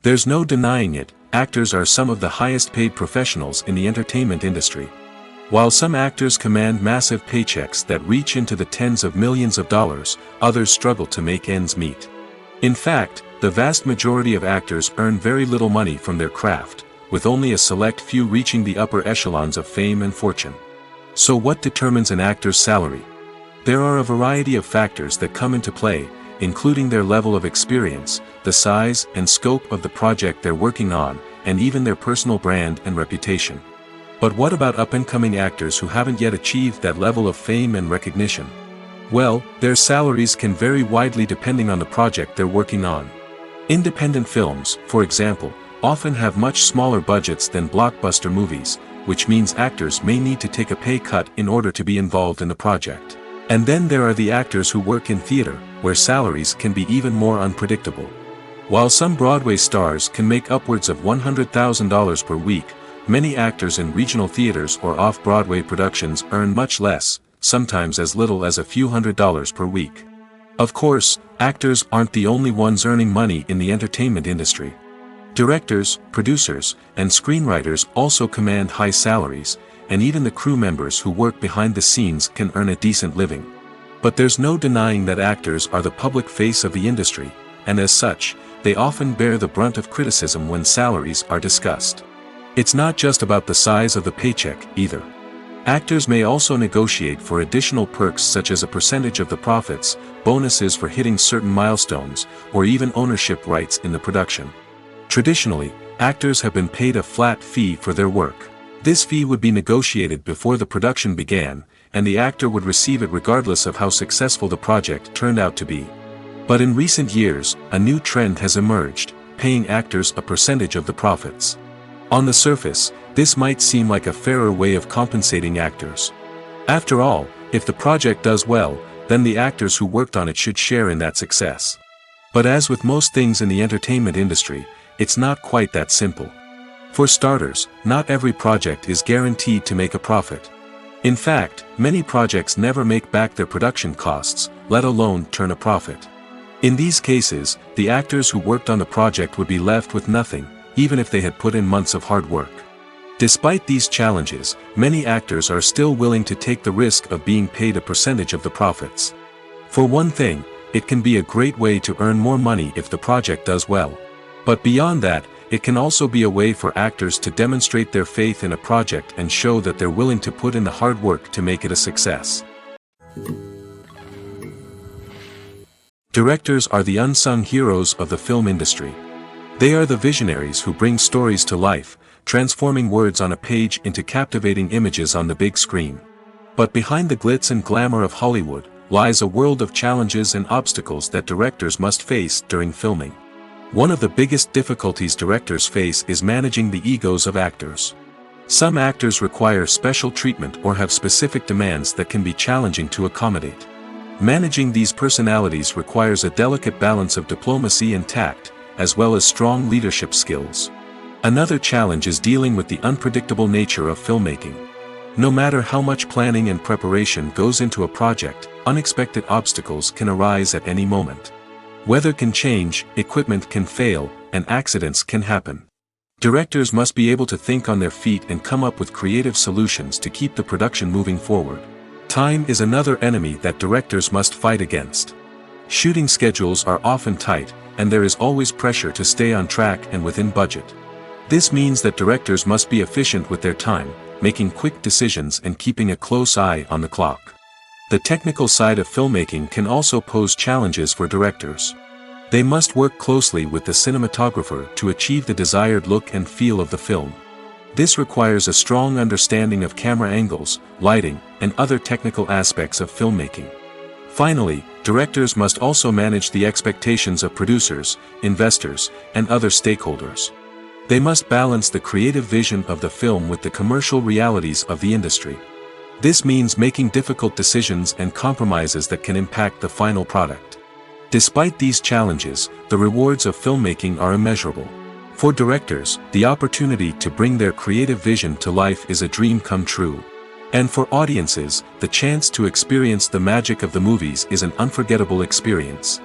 There's no denying it, actors are some of the highest paid professionals in the entertainment industry. While some actors command massive paychecks that reach into the tens of millions of dollars, others struggle to make ends meet. In fact, the vast majority of actors earn very little money from their craft, with only a select few reaching the upper echelons of fame and fortune. So what determines an actor's salary? There are a variety of factors that come into play, including their level of experience, the size and scope of the project they're working on, and even their personal brand and reputation. But what about up-and-coming actors who haven't yet achieved that level of fame and recognition? Well, their salaries can vary widely depending on the project they're working on. Independent films, for example, often have much smaller budgets than blockbuster movies, which means actors may need to take a pay cut in order to be involved in the project. And then there are the actors who work in theater, where salaries can be even more unpredictable. While some Broadway stars can make upwards of $100,000 per week, many actors in regional theaters or off-Broadway productions earn much less, sometimes as little as a few $100s per week. Of course, actors aren't the only ones earning money in the entertainment industry. Directors, producers, and screenwriters also command high salaries, and even the crew members who work behind the scenes can earn a decent living. But there's no denying that actors are the public face of the industry, and as such, they often bear the brunt of criticism when salaries are discussed. It's not just about the size of the paycheck, either. Actors may also negotiate for additional perks such as a percentage of the profits, bonuses for hitting certain milestones, or even ownership rights in the production. Traditionally, actors have been paid a flat fee for their work. This fee would be negotiated before the production began, and the actor would receive it regardless of how successful the project turned out to be. But in recent years, a new trend has emerged, paying actors a percentage of the profits. On the surface, this might seem like a fairer way of compensating actors. After all, if the project does well, then the actors who worked on it should share in that success. But as with most things in the entertainment industry, it's not quite that simple. For starters, not every project is guaranteed to make a profit. In fact, many projects never make back their production costs, let alone turn a profit. In these cases, the actors who worked on the project would be left with nothing, even if they had put in months of hard work. Despite these challenges, many actors are still willing to take the risk of being paid a percentage of the profits. For one thing, it can be a great way to earn more money if the project does well. But beyond that, it can also be a way for actors to demonstrate their faith in a project and show that they're willing to put in the hard work to make it a success. Directors are the unsung heroes of the film industry. They are the visionaries who bring stories to life, transforming words on a page into captivating images on the big screen. But behind the glitz and glamour of Hollywood, lies a world of challenges and obstacles that directors must face during filming. One of the biggest difficulties directors face is managing the egos of actors. Some actors require special treatment or have specific demands that can be challenging to accommodate. Managing these personalities requires a delicate balance of diplomacy and tact, as well as strong leadership skills. Another challenge is dealing with the unpredictable nature of filmmaking. No matter how much planning and preparation goes into a project, unexpected obstacles can arise at any moment. Weather can change, equipment can fail, and accidents can happen. Directors must be able to think on their feet and come up with creative solutions to keep the production moving forward. Time is another enemy that directors must fight against. Shooting schedules are often tight, and there is always pressure to stay on track and within budget. This means that directors must be efficient with their time, making quick decisions and keeping a close eye on the clock. The technical side of filmmaking can also pose challenges for directors. They must work closely with the cinematographer to achieve the desired look and feel of the film. This requires a strong understanding of camera angles, lighting, and other technical aspects of filmmaking. Finally, directors must also manage the expectations of producers, investors, and other stakeholders. They must balance the creative vision of the film with the commercial realities of the industry. This means making difficult decisions and compromises that can impact the final product. Despite these challenges, the rewards of filmmaking are immeasurable. For directors, the opportunity to bring their creative vision to life is a dream come true. And for audiences, the chance to experience the magic of the movies is an unforgettable experience.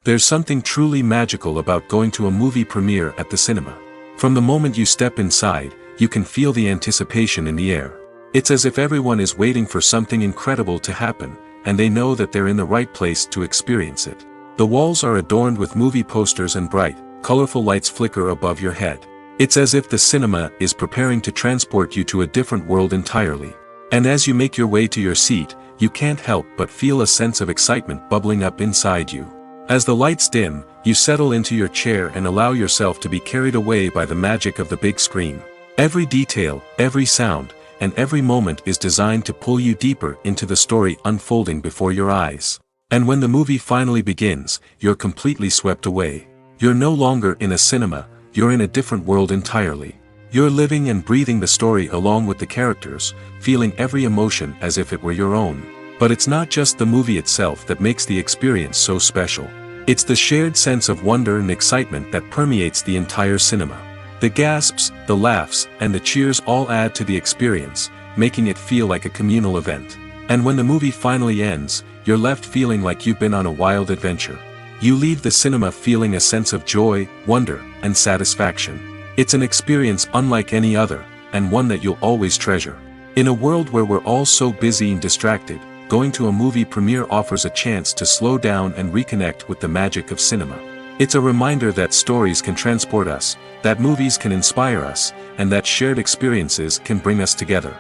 There's something truly magical about going to a movie premiere at the cinema. From the moment you step inside, you can feel the anticipation in the air. It's as if everyone is waiting for something incredible to happen, and they know that they're in the right place to experience it. The walls are adorned with movie posters and bright, colorful lights flicker above your head. It's as if the cinema is preparing to transport you to a different world entirely. And as you make your way to your seat, you can't help but feel a sense of excitement bubbling up inside you. As the lights dim, you settle into your chair and allow yourself to be carried away by the magic of the big screen. Every detail, every sound, and every moment is designed to pull you deeper into the story unfolding before your eyes. And when the movie finally begins, you're completely swept away. You're no longer in a cinema, you're in a different world entirely. You're living and breathing the story along with the characters, feeling every emotion as if it were your own. But it's not just the movie itself that makes the experience so special. It's the shared sense of wonder and excitement that permeates the entire cinema. The gasps, the laughs, and the cheers all add to the experience, making it feel like a communal event. And when the movie finally ends, you're left feeling like you've been on a wild adventure. You leave the cinema feeling a sense of joy, wonder, and satisfaction. It's an experience unlike any other, and one that you'll always treasure. In a world where we're all so busy and distracted, going to a movie premiere offers a chance to slow down and reconnect with the magic of cinema. It's a reminder that stories can transport us, that movies can inspire us, and that shared experiences can bring us together.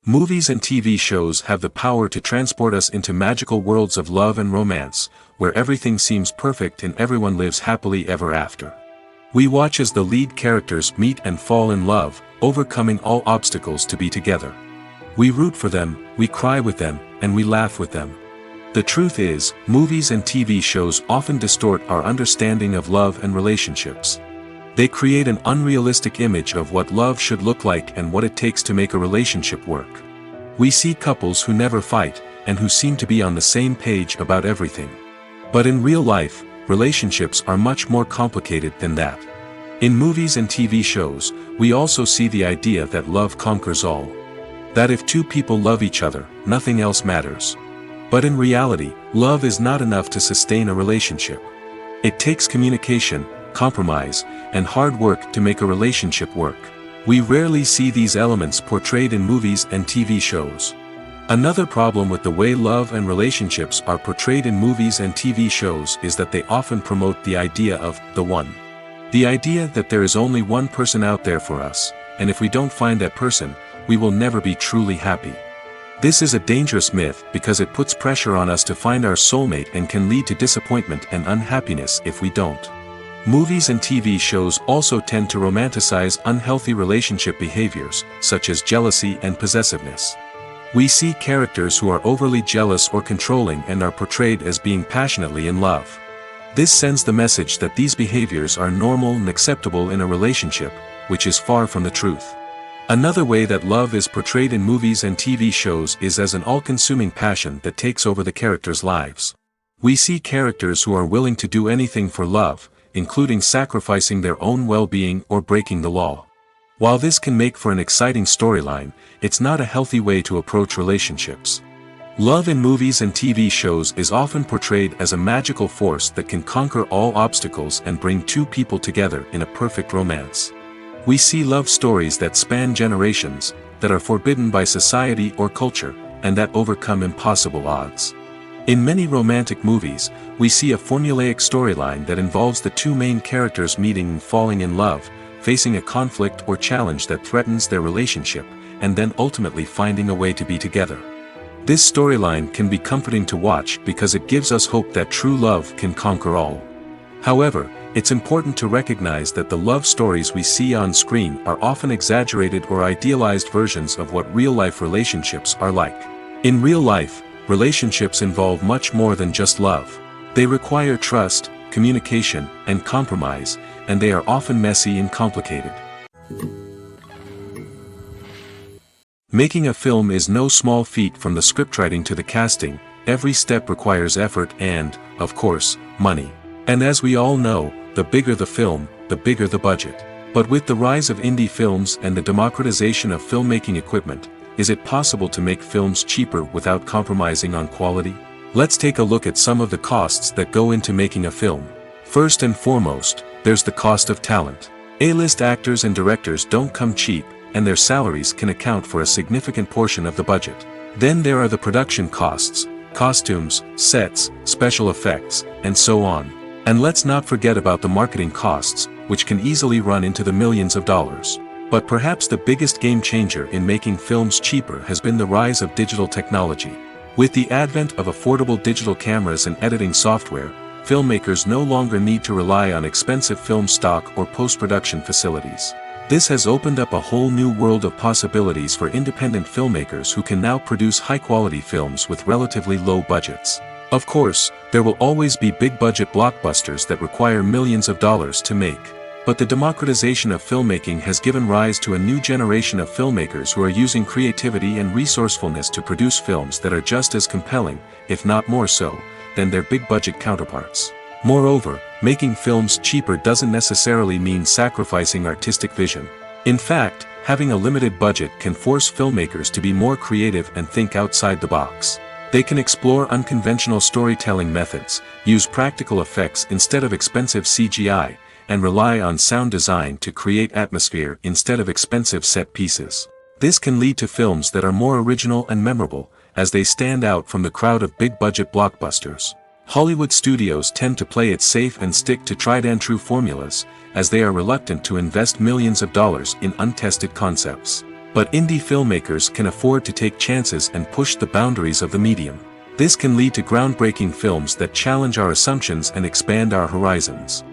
Movies and TV shows have the power to transport us into magical worlds of love and romance, where everything seems perfect and everyone lives happily ever after. We watch as the lead characters meet and fall in love, overcoming all obstacles to be together. We root for them, we cry with them, and we laugh with them. The truth is, movies and TV shows often distort our understanding of love and relationships. They create an unrealistic image of what love should look like and what it takes to make a relationship work. We see couples who never fight, and who seem to be on the same page about everything. But in real life, relationships are much more complicated than that. In movies and TV shows, we also see the idea that love conquers all. That if two people love each other, nothing else matters. But in reality, love is not enough to sustain a relationship. It takes communication, compromise, and hard work to make a relationship work. We rarely see these elements portrayed in movies and TV shows. Another problem with the way love and relationships are portrayed in movies and TV shows is that they often promote the idea of the one. The idea that there is only one person out there for us, and if we don't find that person, we will never be truly happy. This is a dangerous myth because it puts pressure on us to find our soulmate and can lead to disappointment and unhappiness if we don't. Movies and TV shows also tend to romanticize unhealthy relationship behaviors, such as jealousy and possessiveness. We see characters who are overly jealous or controlling and are portrayed as being passionately in love. This sends the message that these behaviors are normal and acceptable in a relationship, which is far from the truth. Another way that love is portrayed in movies and TV shows is as an all-consuming passion that takes over the characters' lives. We see characters who are willing to do anything for love, including sacrificing their own well-being or breaking the law. While this can make for an exciting storyline, it's not a healthy way to approach relationships. Love in movies and TV shows is often portrayed as a magical force that can conquer all obstacles and bring two people together in a perfect romance. We see love stories that span generations, that are forbidden by society or culture, and that overcome impossible odds. In many romantic movies, we see a formulaic storyline that involves the two main characters meeting and falling in love, facing a conflict or challenge that threatens their relationship, and then ultimately finding a way to be together. This storyline can be comforting to watch because it gives us hope that true love can conquer all. However, it's important to recognize that the love stories we see on screen are often exaggerated or idealized versions of what real-life relationships are like. In real life, relationships involve much more than just love. They require trust, communication, and compromise, and they are often messy and complicated. Making a film is no small feat. From the scriptwriting to the casting, every step requires effort and, of course, money. And as we all know, the bigger the film, the bigger the budget. But with the rise of indie films and the democratization of filmmaking equipment, is it possible to make films cheaper without compromising on quality? Let's take a look at some of the costs that go into making a film. First and foremost, there's the cost of talent. A-list actors and directors don't come cheap, and their salaries can account for a significant portion of the budget. Then there are the production costs, costumes, sets, special effects, and so on. And let's not forget about the marketing costs, which can easily run into the millions of dollars. But perhaps the biggest game changer in making films cheaper has been the rise of digital technology. With the advent of affordable digital cameras and editing software, filmmakers no longer need to rely on expensive film stock or post-production facilities. This has opened up a whole new world of possibilities for independent filmmakers who can now produce high-quality films with relatively low budgets. Of course, there will always be big-budget blockbusters that require millions of dollars to make. But the democratization of filmmaking has given rise to a new generation of filmmakers who are using creativity and resourcefulness to produce films that are just as compelling, if not more so, than their big-budget counterparts. Moreover, making films cheaper doesn't necessarily mean sacrificing artistic vision. In fact, having a limited budget can force filmmakers to be more creative and think outside the box. They can explore unconventional storytelling methods, use practical effects instead of expensive CGI, and rely on sound design to create atmosphere instead of expensive set pieces. This can lead to films that are more original and memorable, as they stand out from the crowd of big-budget blockbusters. Hollywood studios tend to play it safe and stick to tried-and-true formulas, as they are reluctant to invest millions of dollars in untested concepts. But indie filmmakers can afford to take chances and push the boundaries of the medium. This can lead to groundbreaking films that challenge our assumptions and expand our horizons.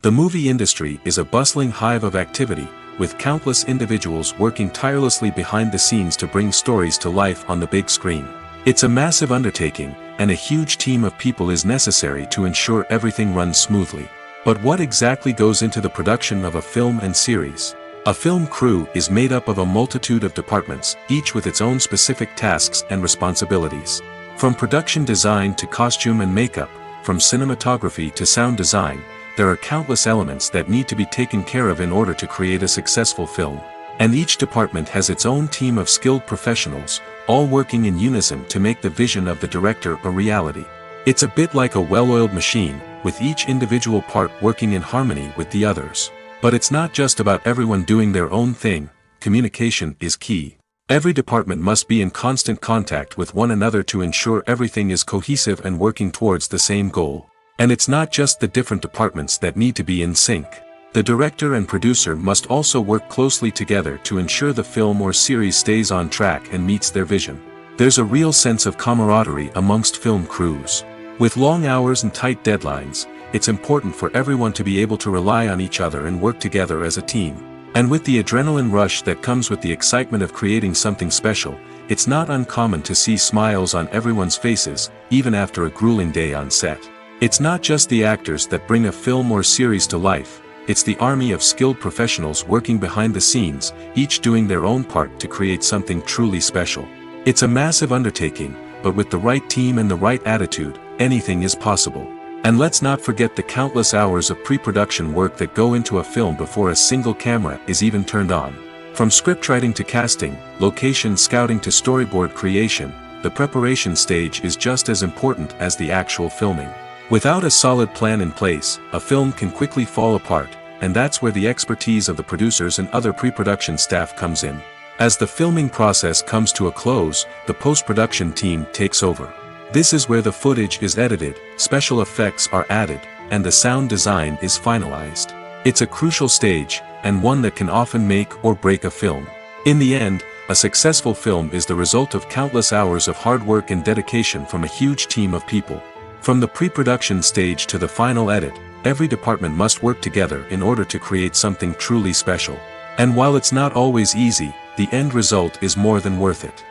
The movie industry is a bustling hive of activity, with countless individuals working tirelessly behind the scenes to bring stories to life on the big screen. It's a massive undertaking, and a huge team of people is necessary to ensure everything runs smoothly. But what exactly goes into the production of a film and series? A film crew is made up of a multitude of departments, each with its own specific tasks and responsibilities. From production design to costume and makeup, from cinematography to sound design, there are countless elements that need to be taken care of in order to create a successful film. And each department has its own team of skilled professionals, all working in unison to make the vision of the director a reality. It's a bit like a well-oiled machine, with each individual part working in harmony with the others. But it's not just about everyone doing their own thing. Communication is key. Every department must be in constant contact with one another to ensure everything is cohesive and working towards the same goal. And it's not just the different departments that need to be in sync. The director and producer must also work closely together to ensure the film or series stays on track and meets their vision. There's a real sense of camaraderie amongst film crews. With long hours and tight deadlines, it's important for everyone to be able to rely on each other and work together as a team. And with the adrenaline rush that comes with the excitement of creating something special, it's not uncommon to see smiles on everyone's faces, even after a grueling day on set. It's not just the actors that bring a film or series to life, it's the army of skilled professionals working behind the scenes, each doing their own part to create something truly special. It's a massive undertaking, but with the right team and the right attitude, anything is possible. And let's not forget the countless hours of pre-production work that go into a film before a single camera is even turned on. From scriptwriting to casting, location scouting to storyboard creation, the preparation stage is just as important as the actual filming. Without a solid plan in place, a film can quickly fall apart, and that's where the expertise of the producers and other pre-production staff comes in. As the filming process comes to a close, the post-production team takes over. This is where the footage is edited, special effects are added, and the sound design is finalized. It's a crucial stage, and one that can often make or break a film. In the end, a successful film is the result of countless hours of hard work and dedication from a huge team of people. From the pre-production stage to the final edit, every department must work together in order to create something truly special. And while it's not always easy, the end result is more than worth it.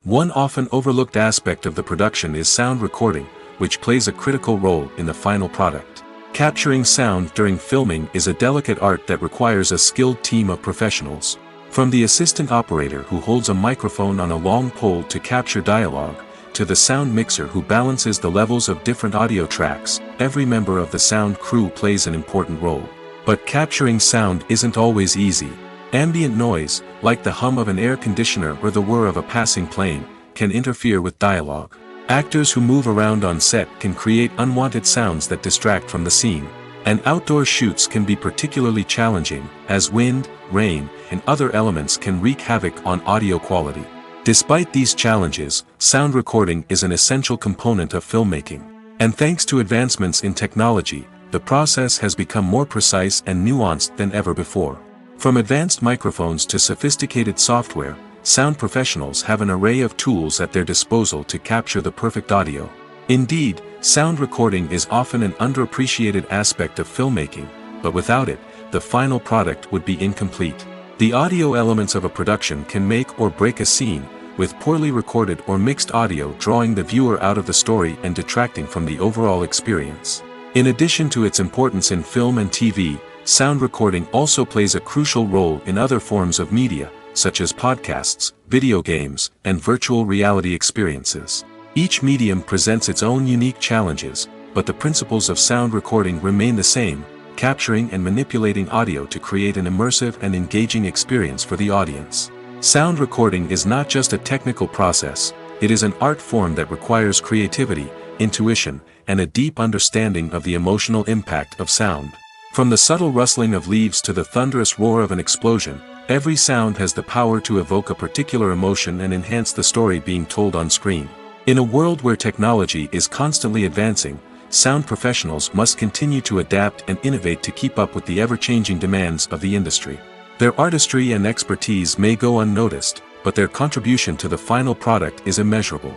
One often overlooked aspect of the production is sound recording, which plays a critical role in the final product. Capturing sound during filming is a delicate art that requires a skilled team of professionals. From the assistant operator who holds a microphone on a long pole to capture dialogue, to the sound mixer who balances the levels of different audio tracks, every member of the sound crew plays an important role. But capturing sound isn't always easy. Ambient noise, like the hum of an air conditioner or the whir of a passing plane, can interfere with dialogue. Actors who move around on set can create unwanted sounds that distract from the scene. And outdoor shoots can be particularly challenging, as wind, rain, and other elements can wreak havoc on audio quality. Despite these challenges, sound recording is an essential component of filmmaking. And thanks to advancements in technology, the process has become more precise and nuanced than ever before. From advanced microphones to sophisticated software, sound professionals have an array of tools at their disposal to capture the perfect audio. Indeed, sound recording is often an underappreciated aspect of filmmaking, but without it, the final product would be incomplete. The audio elements of a production can make or break a scene, with poorly recorded or mixed audio drawing the viewer out of the story and detracting from the overall experience. In addition to its importance in film and TV, sound recording also plays a crucial role in other forms of media, such as podcasts, video games, and virtual reality experiences. Each medium presents its own unique challenges, but the principles of sound recording remain the same, capturing and manipulating audio to create an immersive and engaging experience for the audience. Sound recording is not just a technical process, it is an art form that requires creativity, intuition, and a deep understanding of the emotional impact of sound. From the subtle rustling of leaves to the thunderous roar of an explosion, every sound has the power to evoke a particular emotion and enhance the story being told on screen. In a world where technology is constantly advancing, sound professionals must continue to adapt and innovate to keep up with the ever-changing demands of the industry. Their artistry and expertise may go unnoticed, but their contribution to the final product is immeasurable.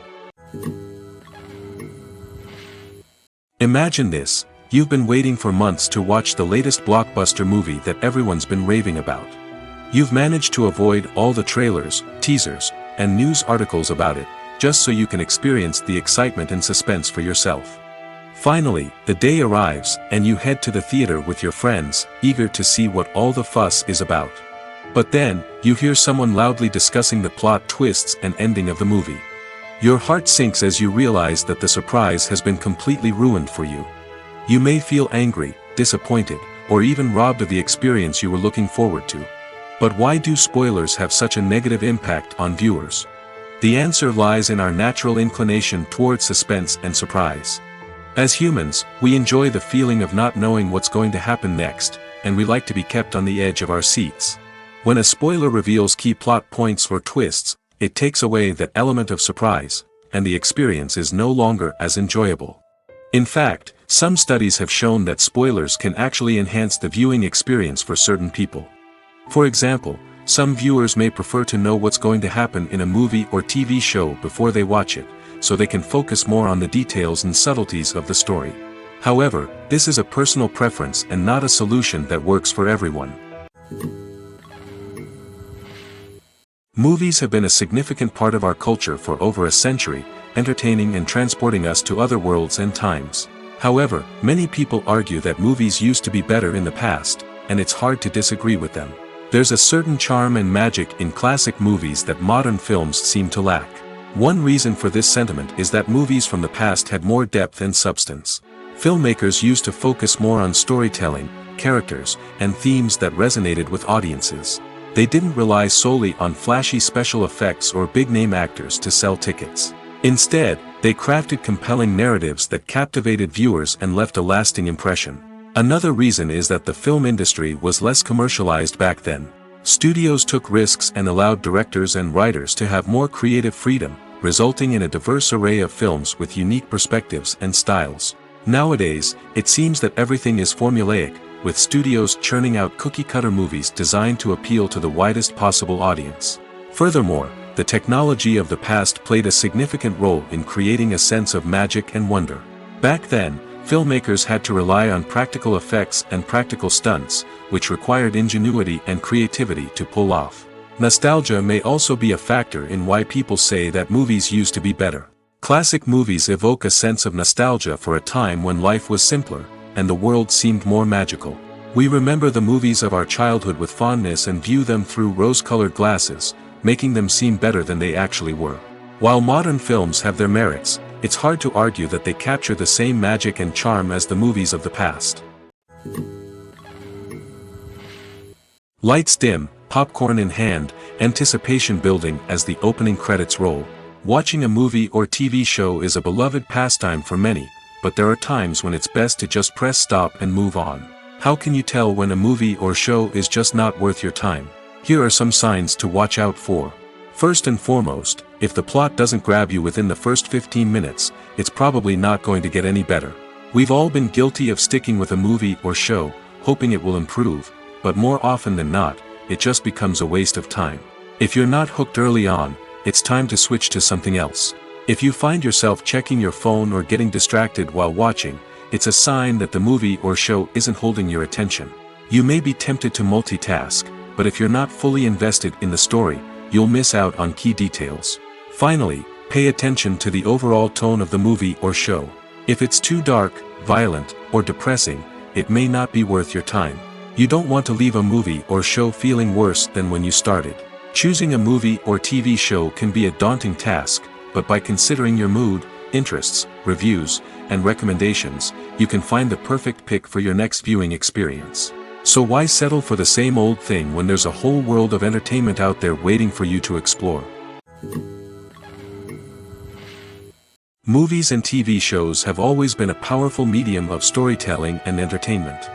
Imagine this: you've been waiting for months to watch the latest blockbuster movie that everyone's been raving about. You've managed to avoid all the trailers, teasers, and news articles about it, just so you can experience the excitement and suspense for yourself. Finally, the day arrives, and you head to the theater with your friends, eager to see what all the fuss is about. But then, you hear someone loudly discussing the plot twists and ending of the movie. Your heart sinks as you realize that the surprise has been completely ruined for you. You may feel angry, disappointed, or even robbed of the experience you were looking forward to. But why do spoilers have such a negative impact on viewers? The answer lies in our natural inclination towards suspense and surprise. As humans, we enjoy the feeling of not knowing what's going to happen next, and we like to be kept on the edge of our seats. When a spoiler reveals key plot points or twists, it takes away that element of surprise, and the experience is no longer as enjoyable. In fact, some studies have shown that spoilers can actually enhance the viewing experience for certain people. For example, some viewers may prefer to know what's going to happen in a movie or TV show before they watch it, so they can focus more on the details and subtleties of the story. However, this is a personal preference and not a solution that works for everyone. Movies have been a significant part of our culture for over a century, entertaining and transporting us to other worlds and times. However, many people argue that movies used to be better in the past, and it's hard to disagree with them. There's a certain charm and magic in classic movies that modern films seem to lack. One reason for this sentiment is that movies from the past had more depth and substance. Filmmakers used to focus more on storytelling, characters, and themes that resonated with audiences. They didn't rely solely on flashy special effects or big-name actors to sell tickets. Instead, they crafted compelling narratives that captivated viewers and left a lasting impression. Another reason is that the film industry was less commercialized back then. Studios took risks and allowed directors and writers to have more creative freedom, resulting in a diverse array of films with unique perspectives and styles. Nowadays, it seems that everything is formulaic, with studios churning out cookie-cutter movies designed to appeal to the widest possible audience. Furthermore, the technology of the past played a significant role in creating a sense of magic and wonder. Back then, filmmakers had to rely on practical effects and practical stunts, which required ingenuity and creativity to pull off. Nostalgia may also be a factor in why people say that movies used to be better. Classic movies evoke a sense of nostalgia for a time when life was simpler, and the world seemed more magical. We remember the movies of our childhood with fondness and view them through rose-colored glasses, making them seem better than they actually were. While modern films have their merits, it's hard to argue that they capture the same magic and charm as the movies of the past. Lights dim, popcorn in hand, anticipation building as the opening credits roll. Watching a movie or TV show is a beloved pastime for many, but there are times when it's best to just press stop and move on. How can you tell when a movie or show is just not worth your time? Here are some signs to watch out for. First and foremost, if the plot doesn't grab you within the first 15 minutes, it's probably not going to get any better. We've all been guilty of sticking with a movie or show, hoping it will improve, but more often than not, it just becomes a waste of time. If you're not hooked early on, it's time to switch to something else. If you find yourself checking your phone or getting distracted while watching, it's a sign that the movie or show isn't holding your attention. You may be tempted to multitask, but if you're not fully invested in the story, you'll miss out on key details. Finally, pay attention to the overall tone of the movie or show. If it's too dark, violent, or depressing, it may not be worth your time. You don't want to leave a movie or show feeling worse than when you started. Choosing a movie or TV show can be a daunting task, but by considering your mood, interests, reviews, and recommendations, you can find the perfect pick for your next viewing experience. So why settle for the same old thing when there's a whole world of entertainment out there waiting for you to explore? Movies and TV shows have always been a powerful medium of storytelling and entertainment.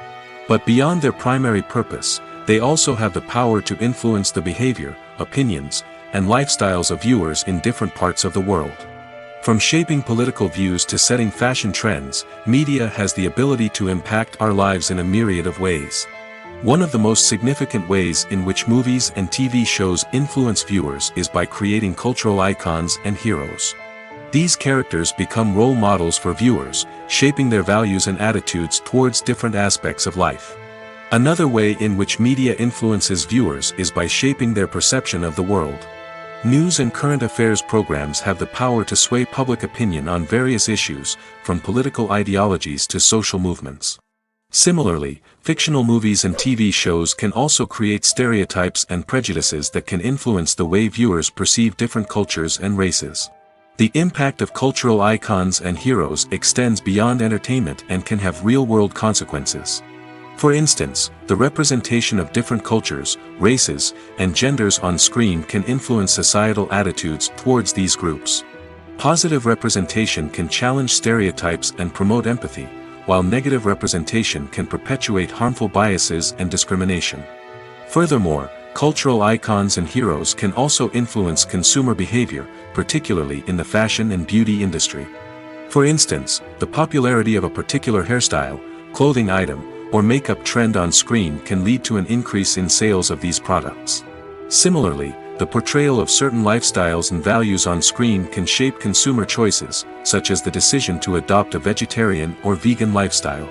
But beyond their primary purpose, they also have the power to influence the behavior, opinions, and lifestyles of viewers in different parts of the world. From shaping political views to setting fashion trends, media has the ability to impact our lives in a myriad of ways. One of the most significant ways in which movies and TV shows influence viewers is by creating cultural icons and heroes. These characters become role models for viewers, shaping their values and attitudes towards different aspects of life. Another way in which media influences viewers is by shaping their perception of the world. News and current affairs programs have the power to sway public opinion on various issues, from political ideologies to social movements. Similarly, fictional movies and TV shows can also create stereotypes and prejudices that can influence the way viewers perceive different cultures and races. The impact of cultural icons and heroes extends beyond entertainment and can have real-world consequences. For instance, the representation of different cultures, races, and genders on screen can influence societal attitudes towards these groups. Positive representation can challenge stereotypes and promote empathy, while negative representation can perpetuate harmful biases and discrimination. Furthermore, cultural icons and heroes can also influence consumer behavior, particularly in the fashion and beauty industry. For instance, the popularity of a particular hairstyle, clothing item, or makeup trend on screen can lead to an increase in sales of these products. Similarly, the portrayal of certain lifestyles and values on screen can shape consumer choices, such as the decision to adopt a vegetarian or vegan lifestyle.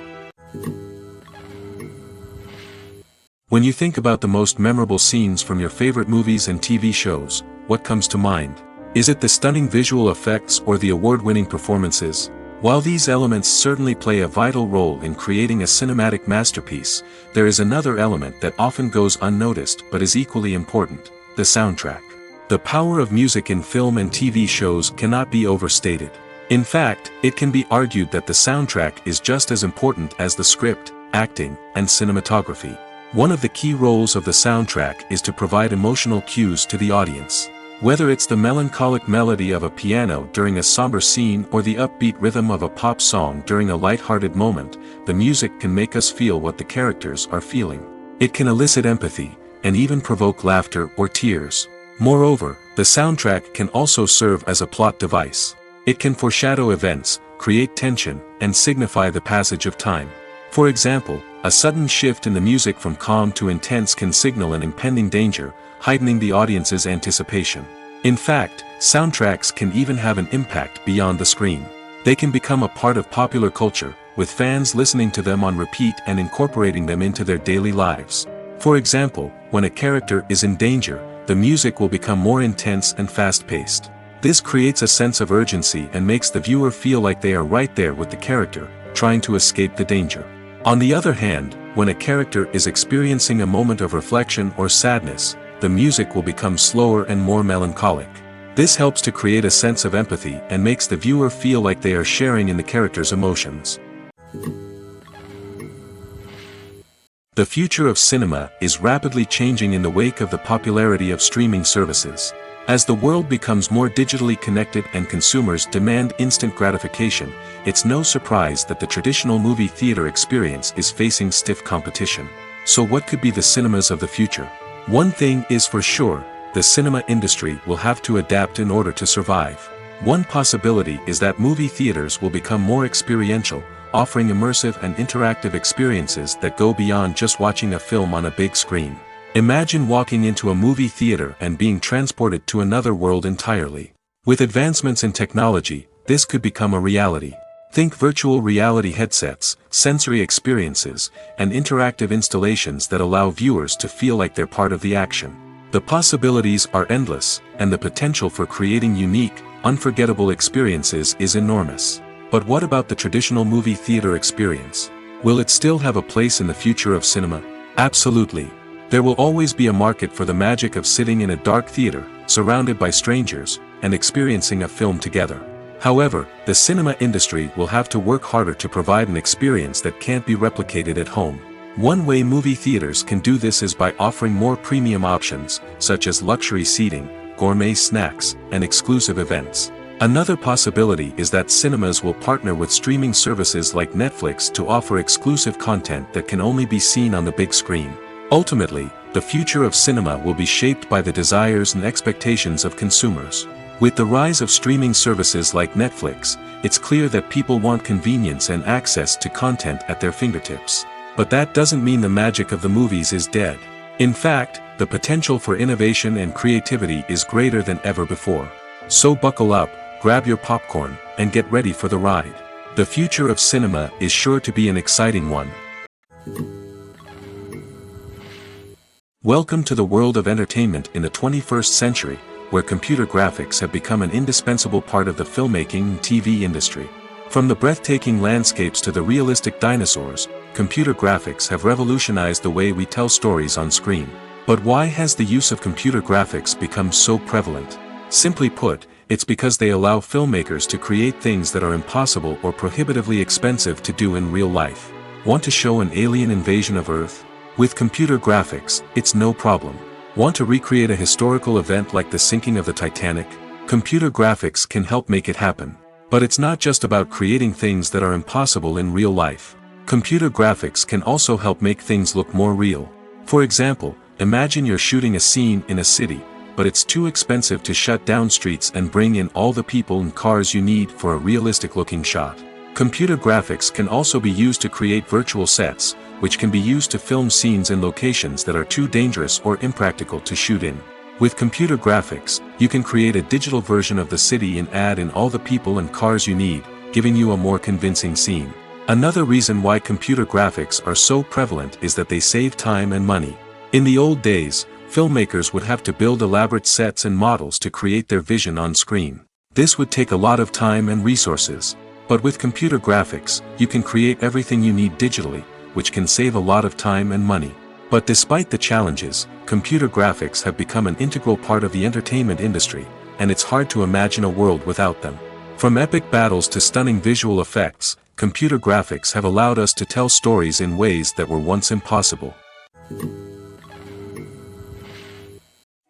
When you think about the most memorable scenes from your favorite movies and TV shows, what comes to mind? Is it the stunning visual effects or the award-winning performances? While these elements certainly play a vital role in creating a cinematic masterpiece, there is another element that often goes unnoticed but is equally important: the soundtrack. The power of music in film and TV shows cannot be overstated. In fact, it can be argued that the soundtrack is just as important as the script, acting, and cinematography. One of the key roles of the soundtrack is to provide emotional cues to the audience. Whether it's the melancholic melody of a piano during a somber scene or the upbeat rhythm of a pop song during a light-hearted moment, the music can make us feel what the characters are feeling. It can elicit empathy, and even provoke laughter or tears. Moreover, the soundtrack can also serve as a plot device. It can foreshadow events, create tension, and signify the passage of time. For example, a sudden shift in the music from calm to intense can signal an impending danger, heightening the audience's anticipation. In fact, soundtracks can even have an impact beyond the screen. They can become a part of popular culture, with fans listening to them on repeat and incorporating them into their daily lives. For example, when a character is in danger, the music will become more intense and fast-paced. This creates a sense of urgency and makes the viewer feel like they are right there with the character, trying to escape the danger. On the other hand, when a character is experiencing a moment of reflection or sadness, the music will become slower and more melancholic. This helps to create a sense of empathy and makes the viewer feel like they are sharing in the character's emotions. The future of cinema is rapidly changing in the wake of the popularity of streaming services. As the world becomes more digitally connected and consumers demand instant gratification, it's no surprise that the traditional movie theater experience is facing stiff competition. So what could be the cinemas of the future? One thing is for sure, the cinema industry will have to adapt in order to survive. One possibility is that movie theaters will become more experiential, offering immersive and interactive experiences that go beyond just watching a film on a big screen. Imagine walking into a movie theater and being transported to another world entirely. With advancements in technology, this could become a reality. Think virtual reality headsets, sensory experiences, and interactive installations that allow viewers to feel like they're part of the action. The possibilities are endless, and the potential for creating unique, unforgettable experiences is enormous. But what about the traditional movie theater experience? Will it still have a place in the future of cinema? Absolutely. There will always be a market for the magic of sitting in a dark theater, surrounded by strangers, and experiencing a film together. However, the cinema industry will have to work harder to provide an experience that can't be replicated at home. One way movie theaters can do this is by offering more premium options, such as luxury seating, gourmet snacks, and exclusive events. Another possibility is that cinemas will partner with streaming services like Netflix to offer exclusive content that can only be seen on the big screen. Ultimately, the future of cinema will be shaped by the desires and expectations of consumers. With the rise of streaming services like Netflix, it's clear that people want convenience and access to content at their fingertips. But that doesn't mean the magic of the movies is dead. In fact, the potential for innovation and creativity is greater than ever before. So buckle up, grab your popcorn, and get ready for the ride. The future of cinema is sure to be an exciting one. Welcome to the world of entertainment in the 21st century, where computer graphics have become an indispensable part of the filmmaking and TV industry. From the breathtaking landscapes to the realistic dinosaurs, computer graphics have revolutionized the way we tell stories on screen. But why has the use of computer graphics become so prevalent? Simply put, it's because they allow filmmakers to create things that are impossible or prohibitively expensive to do in real life. Want to show an alien invasion of Earth? With computer graphics, it's no problem. Want to recreate a historical event like the sinking of the Titanic? Computer graphics can help make it happen. But it's not just about creating things that are impossible in real life. Computer graphics can also help make things look more real. For example, imagine you're shooting a scene in a city, but it's too expensive to shut down streets and bring in all the people and cars you need for a realistic-looking shot. Computer graphics can also be used to create virtual sets, which can be used to film scenes in locations that are too dangerous or impractical to shoot in. With computer graphics, you can create a digital version of the city and add in all the people and cars you need, giving you a more convincing scene. Another reason why computer graphics are so prevalent is that they save time and money. In the old days, filmmakers would have to build elaborate sets and models to create their vision on screen. This would take a lot of time and resources. But with computer graphics, you can create everything you need digitally, which can save a lot of time and money. But despite the challenges, computer graphics have become an integral part of the entertainment industry, and it's hard to imagine a world without them. From epic battles to stunning visual effects, computer graphics have allowed us to tell stories in ways that were once impossible.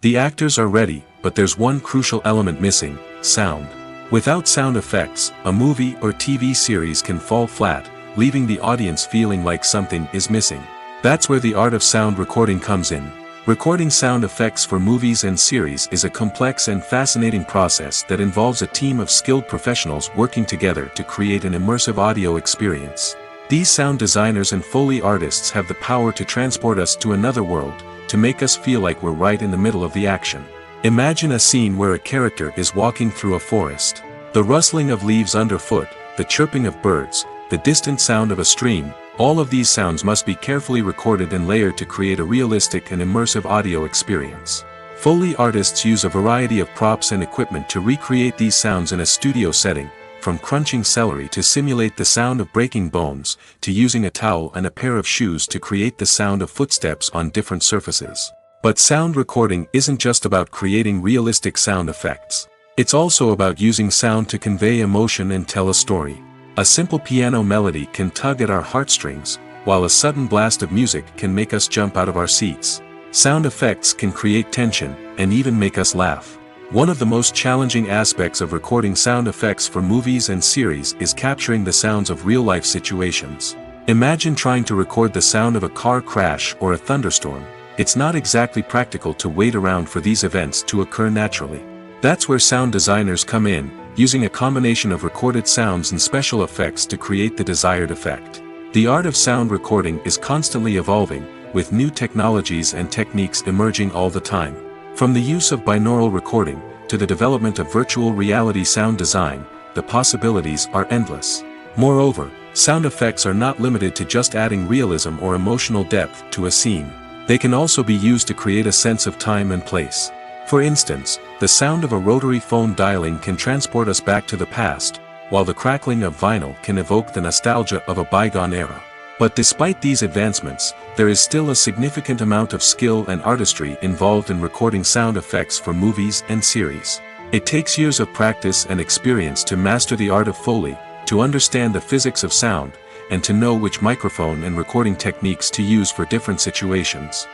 The actors are ready, but there's one crucial element missing: sound. Without sound effects, a movie or TV series can fall flat, leaving the audience feeling like something is missing. That's where the art of sound recording comes in. Recording sound effects for movies and series is a complex and fascinating process that involves a team of skilled professionals working together to create an immersive audio experience. These sound designers and Foley artists have the power to transport us to another world, to make us feel like we're right in the middle of the action. Imagine a scene where a character is walking through a forest. The rustling of leaves underfoot, the chirping of birds, the distant sound of a stream, all of these sounds must be carefully recorded and layered to create a realistic and immersive audio experience. Foley artists use a variety of props and equipment to recreate these sounds in a studio setting, from crunching celery to simulate the sound of breaking bones, to using a towel and a pair of shoes to create the sound of footsteps on different surfaces. But sound recording isn't just about creating realistic sound effects. It's also about using sound to convey emotion and tell a story. A simple piano melody can tug at our heartstrings, while a sudden blast of music can make us jump out of our seats. Sound effects can create tension, and even make us laugh. One of the most challenging aspects of recording sound effects for movies and series is capturing the sounds of real-life situations. Imagine trying to record the sound of a car crash or a thunderstorm. It's not exactly practical to wait around for these events to occur naturally. That's where sound designers come in, using a combination of recorded sounds and special effects to create the desired effect. The art of sound recording is constantly evolving, with new technologies and techniques emerging all the time. From the use of binaural recording, to the development of virtual reality sound design, the possibilities are endless. Moreover, sound effects are not limited to just adding realism or emotional depth to a scene. They can also be used to create a sense of time and place. For instance, the sound of a rotary phone dialing can transport us back to the past, while the crackling of vinyl can evoke the nostalgia of a bygone era. But despite these advancements, there is still a significant amount of skill and artistry involved in recording sound effects for movies and series. It takes years of practice and experience to master the art of Foley, to understand the physics of sound, and to know which microphone and recording techniques to use for different situations.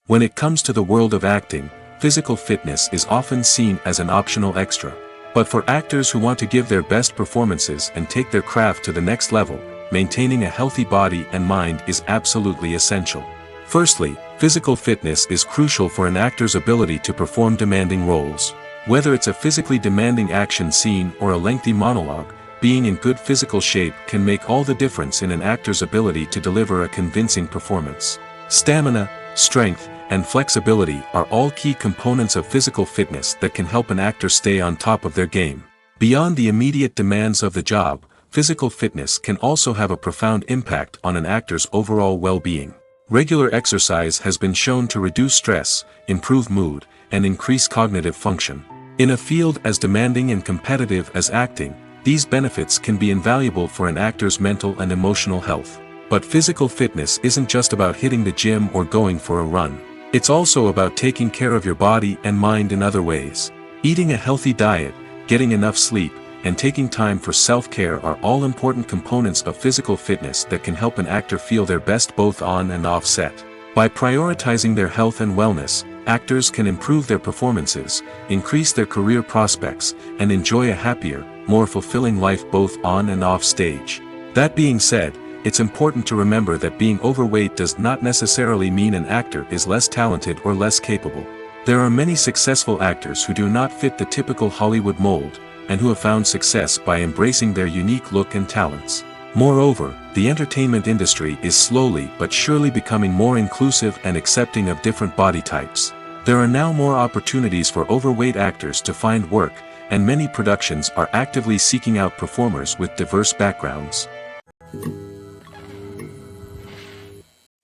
When it comes to the world of acting, physical fitness is often seen as an optional extra. But for actors who want to give their best performances and take their craft to the next level, maintaining a healthy body and mind is absolutely essential. Firstly, physical fitness is crucial for an actor's ability to perform demanding roles. Whether it's a physically demanding action scene or a lengthy monologue, being in good physical shape can make all the difference in an actor's ability to deliver a convincing performance. Stamina, strength, and flexibility are all key components of physical fitness that can help an actor stay on top of their game. Beyond the immediate demands of the job, physical fitness can also have a profound impact on an actor's overall well-being. Regular exercise has been shown to reduce stress, improve mood, and increase cognitive function. In a field as demanding and competitive as acting, these benefits can be invaluable for an actor's mental and emotional health. But physical fitness isn't just about hitting the gym or going for a run. It's also about taking care of your body and mind in other ways. Eating a healthy diet, getting enough sleep, and taking time for self-care are all important components of physical fitness that can help an actor feel their best both on and off set. By prioritizing their health and wellness, actors can improve their performances, increase their career prospects, and enjoy a happier, more fulfilling life both on and off stage. That being said, it's important to remember that being overweight does not necessarily mean an actor is less talented or less capable. There are many successful actors who do not fit the typical Hollywood mold, and who have found success by embracing their unique look and talents. Moreover, the entertainment industry is slowly but surely becoming more inclusive and accepting of different body types. There are now more opportunities for overweight actors to find work, and many productions are actively seeking out performers with diverse backgrounds.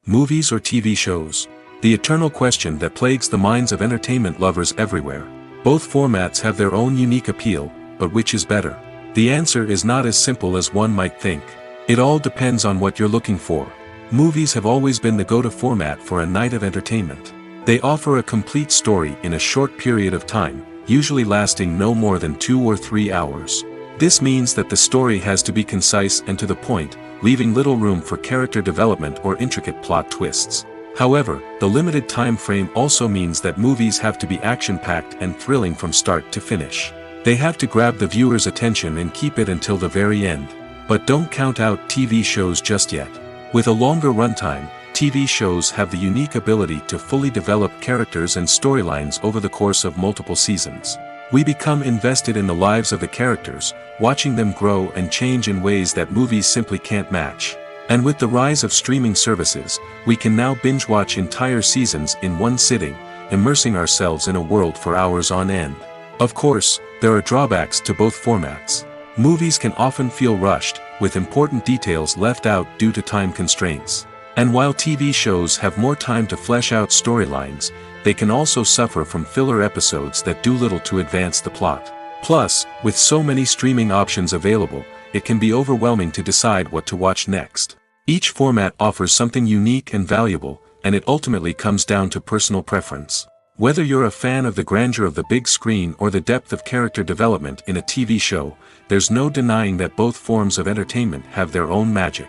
Movies or TV shows? The eternal question that plagues the minds of entertainment lovers everywhere. Both formats have their own unique appeal, but which is better? The answer is not as simple as one might think. It all depends on what you're looking for. Movies have always been the go-to format for a night of entertainment. They offer a complete story in a short period of time, usually lasting no more than 2 or 3 hours. This means that the story has to be concise and to the point, leaving little room for character development or intricate plot twists. However, the limited time frame also means that movies have to be action-packed and thrilling from start to finish. They have to grab the viewer's attention and keep it until the very end. But don't count out TV shows just yet. With a longer runtime, TV shows have the unique ability to fully develop characters and storylines over the course of multiple seasons. We become invested in the lives of the characters, watching them grow and change in ways that movies simply can't match. And with the rise of streaming services, we can now binge-watch entire seasons in one sitting, immersing ourselves in a world for hours on end. Of course, there are drawbacks to both formats. Movies can often feel rushed, with important details left out due to time constraints. And while TV shows have more time to flesh out storylines, they can also suffer from filler episodes that do little to advance the plot. Plus, with so many streaming options available, it can be overwhelming to decide what to watch next. Each format offers something unique and valuable, and it ultimately comes down to personal preference. Whether you're a fan of the grandeur of the big screen or the depth of character development in a TV show, there's no denying that both forms of entertainment have their own magic.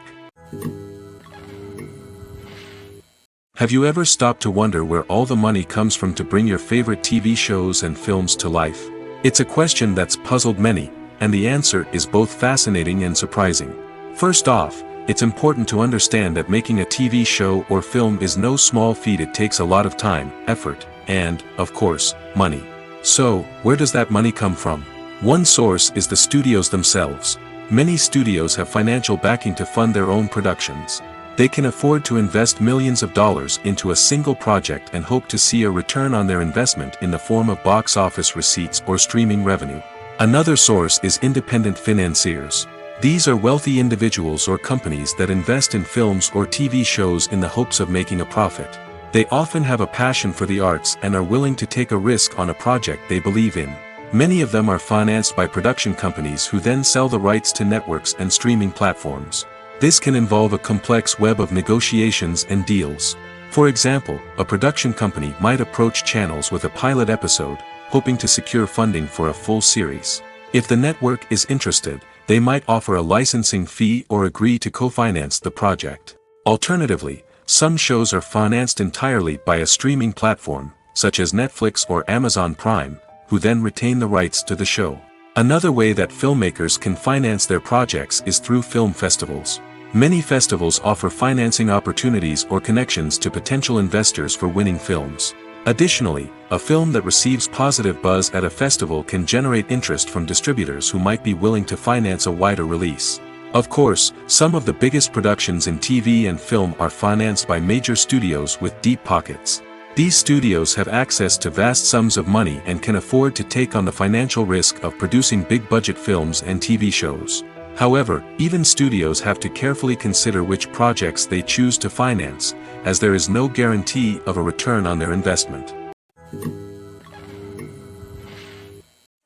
Have you ever stopped to wonder where all the money comes from to bring your favorite TV shows and films to life? It's a question that's puzzled many, and the answer is both fascinating and surprising. First off, it's important to understand that making a TV show or film is no small feat. It takes a lot of time, effort, and, of course, money. So, where does that money come from? One source is the studios themselves. Many studios have financial backing to fund their own productions. They can afford to invest millions of dollars into a single project and hope to see a return on their investment in the form of box office receipts or streaming revenue. Another source is independent financiers. These are wealthy individuals or companies that invest in films or TV shows in the hopes of making a profit. They often have a passion for the arts and are willing to take a risk on a project they believe in. Many of them are financed by production companies who then sell the rights to networks and streaming platforms. This can involve a complex web of negotiations and deals. For example, a production company might approach channels with a pilot episode, hoping to secure funding for a full series. If the network is interested, they might offer a licensing fee or agree to co-finance the project. Alternatively, some shows are financed entirely by a streaming platform, such as Netflix or Amazon Prime, who then retain the rights to the show. Another way that filmmakers can finance their projects is through film festivals. Many festivals offer financing opportunities or connections to potential investors for winning films. Additionally, a film that receives positive buzz at a festival can generate interest from distributors who might be willing to finance a wider release. Of course, some of the biggest productions in TV and film are financed by major studios with deep pockets. These studios have access to vast sums of money and can afford to take on the financial risk of producing big-budget films and TV shows. However, even studios have to carefully consider which projects they choose to finance, as there is no guarantee of a return on their investment.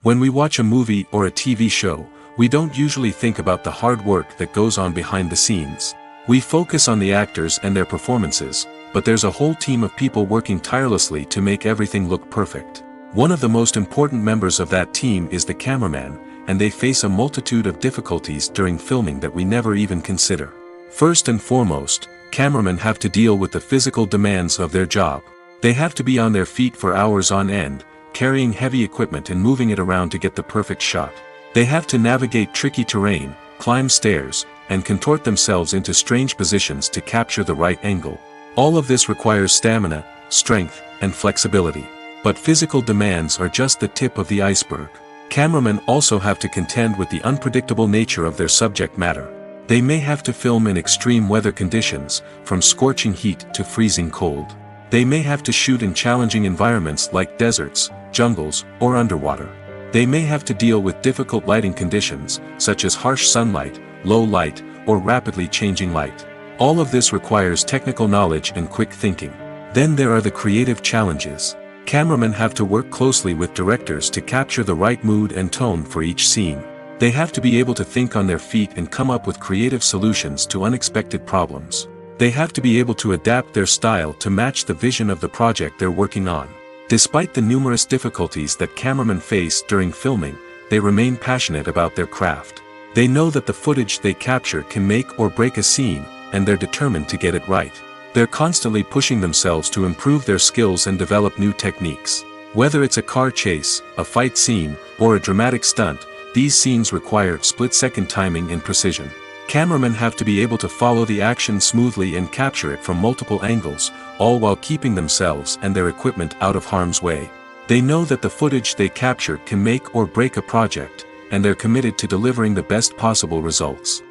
When we watch a movie or a TV show, we don't usually think about the hard work that goes on behind the scenes. We focus on the actors and their performances, but there's a whole team of people working tirelessly to make everything look perfect. One of the most important members of that team is the cameraman, and they face a multitude of difficulties during filming that we never even consider. First and foremost, cameramen have to deal with the physical demands of their job. They have to be on their feet for hours on end, carrying heavy equipment and moving it around to get the perfect shot. They have to navigate tricky terrain, climb stairs, and contort themselves into strange positions to capture the right angle. All of this requires stamina, strength, and flexibility. But physical demands are just the tip of the iceberg. Cameramen also have to contend with the unpredictable nature of their subject matter. They may have to film in extreme weather conditions, from scorching heat to freezing cold. They may have to shoot in challenging environments like deserts, jungles, or underwater. They may have to deal with difficult lighting conditions, such as harsh sunlight, low light, or rapidly changing light. All of this requires technical knowledge and quick thinking. Then there are the creative challenges. Cameramen have to work closely with directors to capture the right mood and tone for each scene. They have to be able to think on their feet and come up with creative solutions to unexpected problems. They have to be able to adapt their style to match the vision of the project they're working on. Despite the numerous difficulties that cameramen face during filming, they remain passionate about their craft. They know that the footage they capture can make or break a scene, and they're determined to get it right. They're constantly pushing themselves to improve their skills and develop new techniques. Whether it's a car chase, a fight scene, or a dramatic stunt, these scenes require split-second timing and precision. Cameramen have to be able to follow the action smoothly and capture it from multiple angles, all while keeping themselves and their equipment out of harm's way. They know that the footage they capture can make or break a project, and they're committed to delivering the best possible results.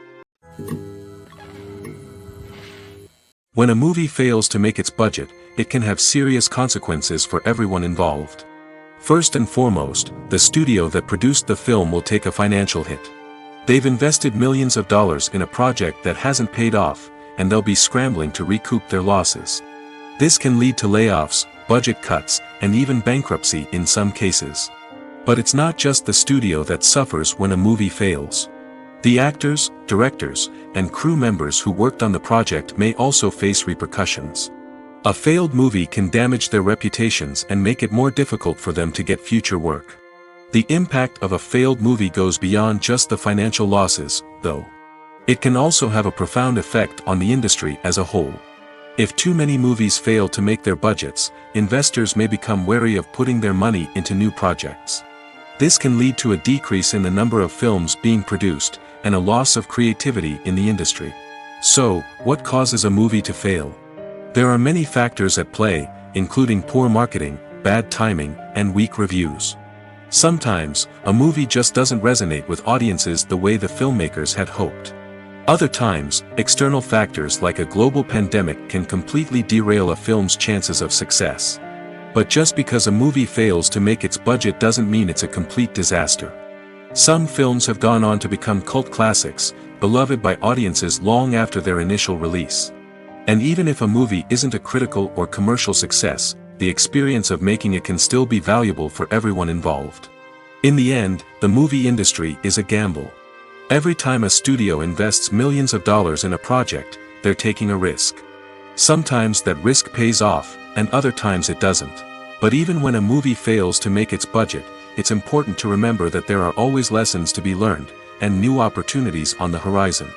When a movie fails to make its budget, it can have serious consequences for everyone involved. First and foremost, the studio that produced the film will take a financial hit. They've invested millions of dollars in a project that hasn't paid off, and they'll be scrambling to recoup their losses. This can lead to layoffs, budget cuts, and even bankruptcy in some cases. But it's not just the studio that suffers when a movie fails. The actors, directors, and crew members who worked on the project may also face repercussions. A failed movie can damage their reputations and make it more difficult for them to get future work. The impact of a failed movie goes beyond just the financial losses, though. It can also have a profound effect on the industry as a whole. If too many movies fail to make their budgets, investors may become wary of putting their money into new projects. This can lead to a decrease in the number of films being produced, and a loss of creativity in the industry. So, what causes a movie to fail? There are many factors at play, including poor marketing, bad timing, and weak reviews. Sometimes, a movie just doesn't resonate with audiences the way the filmmakers had hoped. Other times, external factors like a global pandemic can completely derail a film's chances of success. But just because a movie fails to make its budget doesn't mean it's a complete disaster. Some films have gone on to become cult classics, beloved by audiences long after their initial release. And even if a movie isn't a critical or commercial success, the experience of making it can still be valuable for everyone involved. In the end, the movie industry is a gamble. Every time a studio invests millions of dollars in a project, they're taking a risk. Sometimes that risk pays off, and other times it doesn't. But even when a movie fails to make its budget, it's important to remember that there are always lessons to be learned, and new opportunities on the horizon.